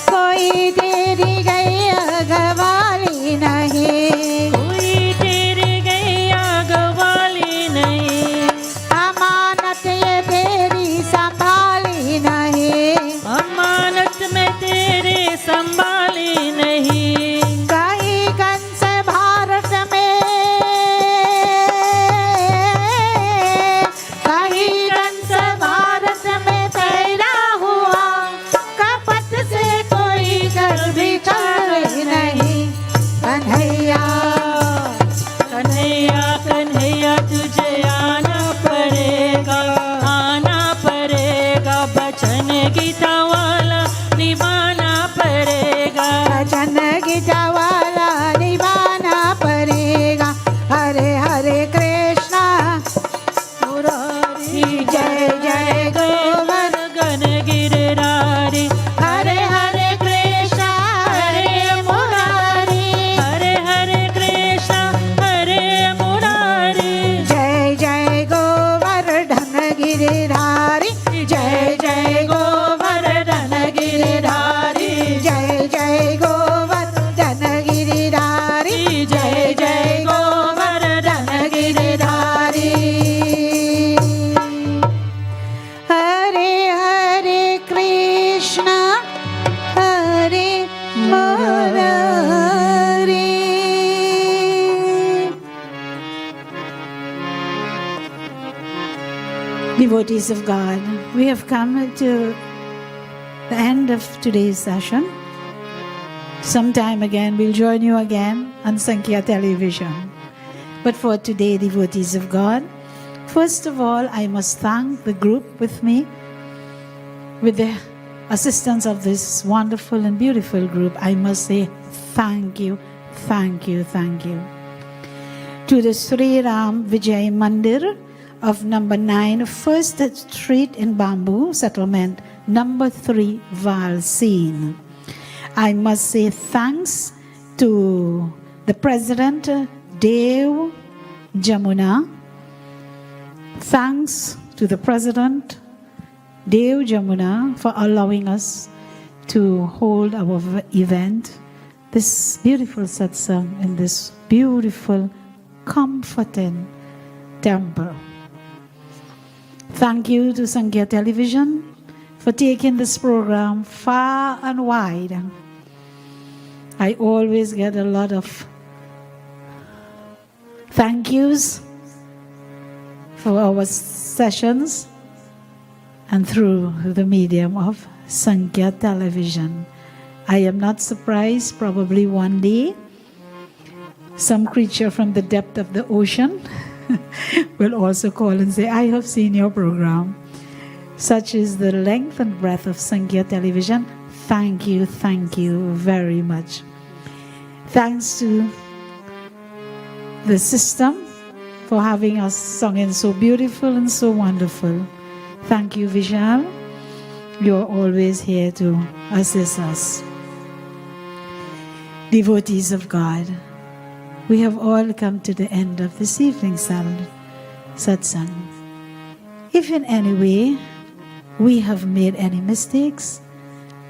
[SPEAKER 1] कोई तेरी गैया गवाली नहीं,
[SPEAKER 4] कोई तेरी गैया गवाली नहीं,
[SPEAKER 1] अमानत ये तेरी संभाली नहीं,
[SPEAKER 4] अमानत में तेरे संभाली नहीं।
[SPEAKER 1] कहीं कंस भारत में, कहीं कंस भारत में पैदा हुआ, कपट से कोई कर भी कर नहीं। कन्हैया
[SPEAKER 4] कन्हैया कन्हैया तुझे आना पड़ेगा, आना पड़ेगा, बचन गीता वाला निभाना पड़ेगा।
[SPEAKER 1] भजन गीता वाला निभाना पड़ेगा। हरे हरे कृष्णा मुरारी जय जय गोवर्धन
[SPEAKER 4] गन गिरधारी,
[SPEAKER 1] हरे हरे कृष्णा हरे मुरारी,
[SPEAKER 4] हरे हरे कृष्ण हरे मुरारी।
[SPEAKER 1] जय जय गोवर्धन गिरिधारी, जय जय गोवर्धन गिरिधारी, जय जय गोवर्धन गिरिधारी, जय जय गोवर्धन गिरिधारी। हरे हरे कृष्णा हरे Murari. Devotees of God, we have come to the end of today's session. Sometime again, we'll join you again on Sankhya television. But for today, devotees of God, first of all, I must thank the group with me, with the assistance of this wonderful and beautiful group. I must say thank you, thank you, thank you. To the Sri Ram Vijay Mandir of number 9, First Street in Bamboo Settlement, number 3, Valseen. I must say thanks to the President, Dev Jamuna. Thanks to the President, Dev Jamuna, for allowing us to hold our event, this beautiful satsang in this beautiful, comforting temple. Thank you to Sankhya Television for taking this program far and wide. I always get a lot of thank yous for our sessions and through the medium of Sankhya Television. I am not surprised, probably one day some creature from the depth of the ocean will also call and say, I have seen your program. Such is the length and breadth of Sankhya Television. Thank you very much. Thanks to the system for having us sung in so beautiful and so wonderful. Thank you, Vishal. You're always here to assist us. Devotees of God, we have all come to the end of this evening's satsang. If in any way we have made any mistakes,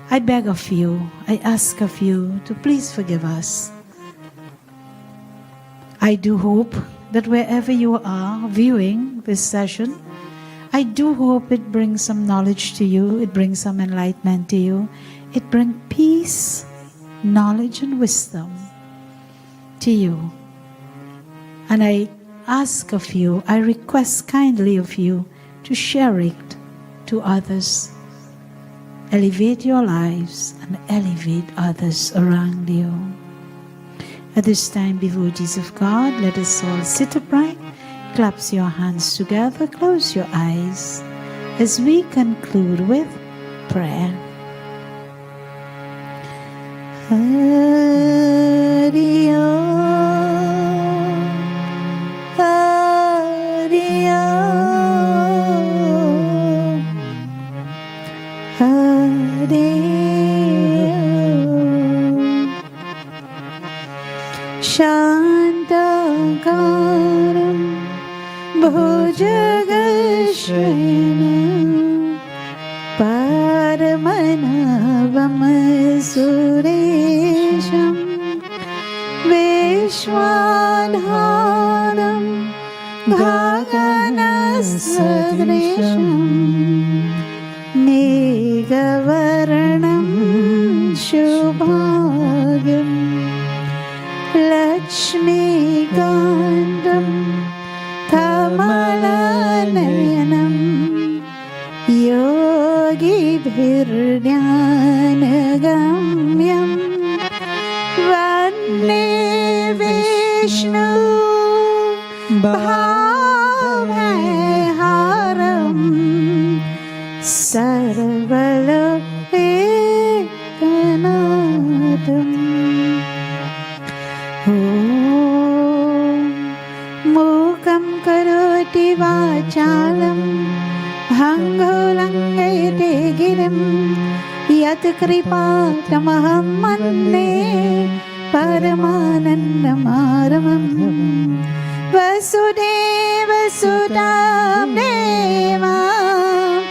[SPEAKER 1] I beg of you, I ask of you to please forgive us. I do hope that wherever you are viewing this session, I do hope it brings some knowledge to you, it brings some enlightenment to you, it brings peace, knowledge and wisdom to you. And I ask of you, I request kindly of you to share it to others. Elevate your lives and elevate others around you. At this time, devotees of God, let us all sit upright, clasp your hands together, close your eyes as we conclude with prayer. Hari Om, Hari Om, Hari Om. Shantakaram Bhujagashyanam Paramanavam Suresham Vishwadharam Gaganasadrisham Megavaranam Shubhagyam Lakshmikandam Kamalayanam Yogibhirjnanagamyam Vande Vishnu Bhavaharam Sarvalokanadam. Mukam karoti vachalam bhangolangayate girim yat kripatamaham manne paramanandamaramam vasudeva sudam devam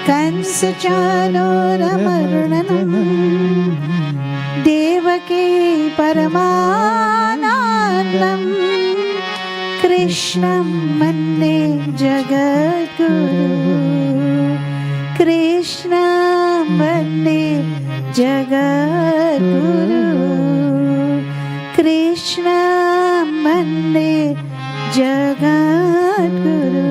[SPEAKER 1] kansachanuramardhanam devaki paramanandam Krishnam Vande Jagadguru, Krishnam Vande Jagadguru, Krishnam Vande Jagadguru.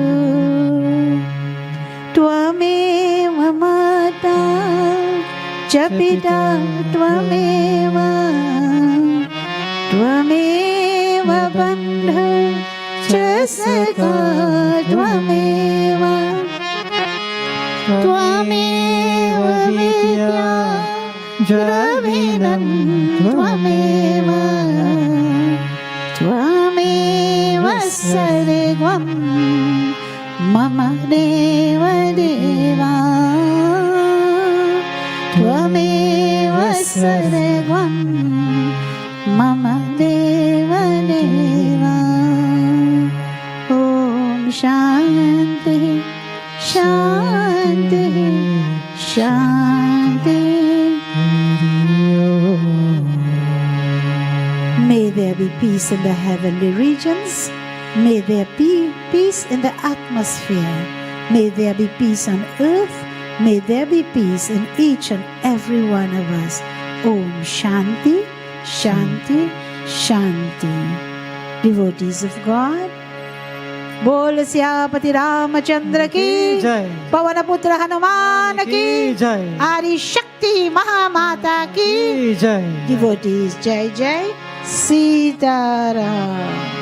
[SPEAKER 1] Tvameva Mata Chapita Tvameva, Tvameva Bandha Saka Tvameva, Tvameva Vidya Dravinam Tvameva, Tvameva Sarvam Mama Deva Deva, Tvameva Sarvam Mama Deva Deva. Shanti, Shanti, Shanti. May there be peace in the heavenly regions. May there be peace in the atmosphere. May there be peace on earth. May there be peace in each and every one of us. Om Shanti, Shanti, Shanti. Devotees of God, बोल सियापति रामचंद्र की
[SPEAKER 2] जय,
[SPEAKER 1] पवन पुत्र हनुमान की
[SPEAKER 2] जय,
[SPEAKER 1] आदि शक्ति महामाता की
[SPEAKER 2] जय।
[SPEAKER 1] डिवोटीज जय जय सीताराम।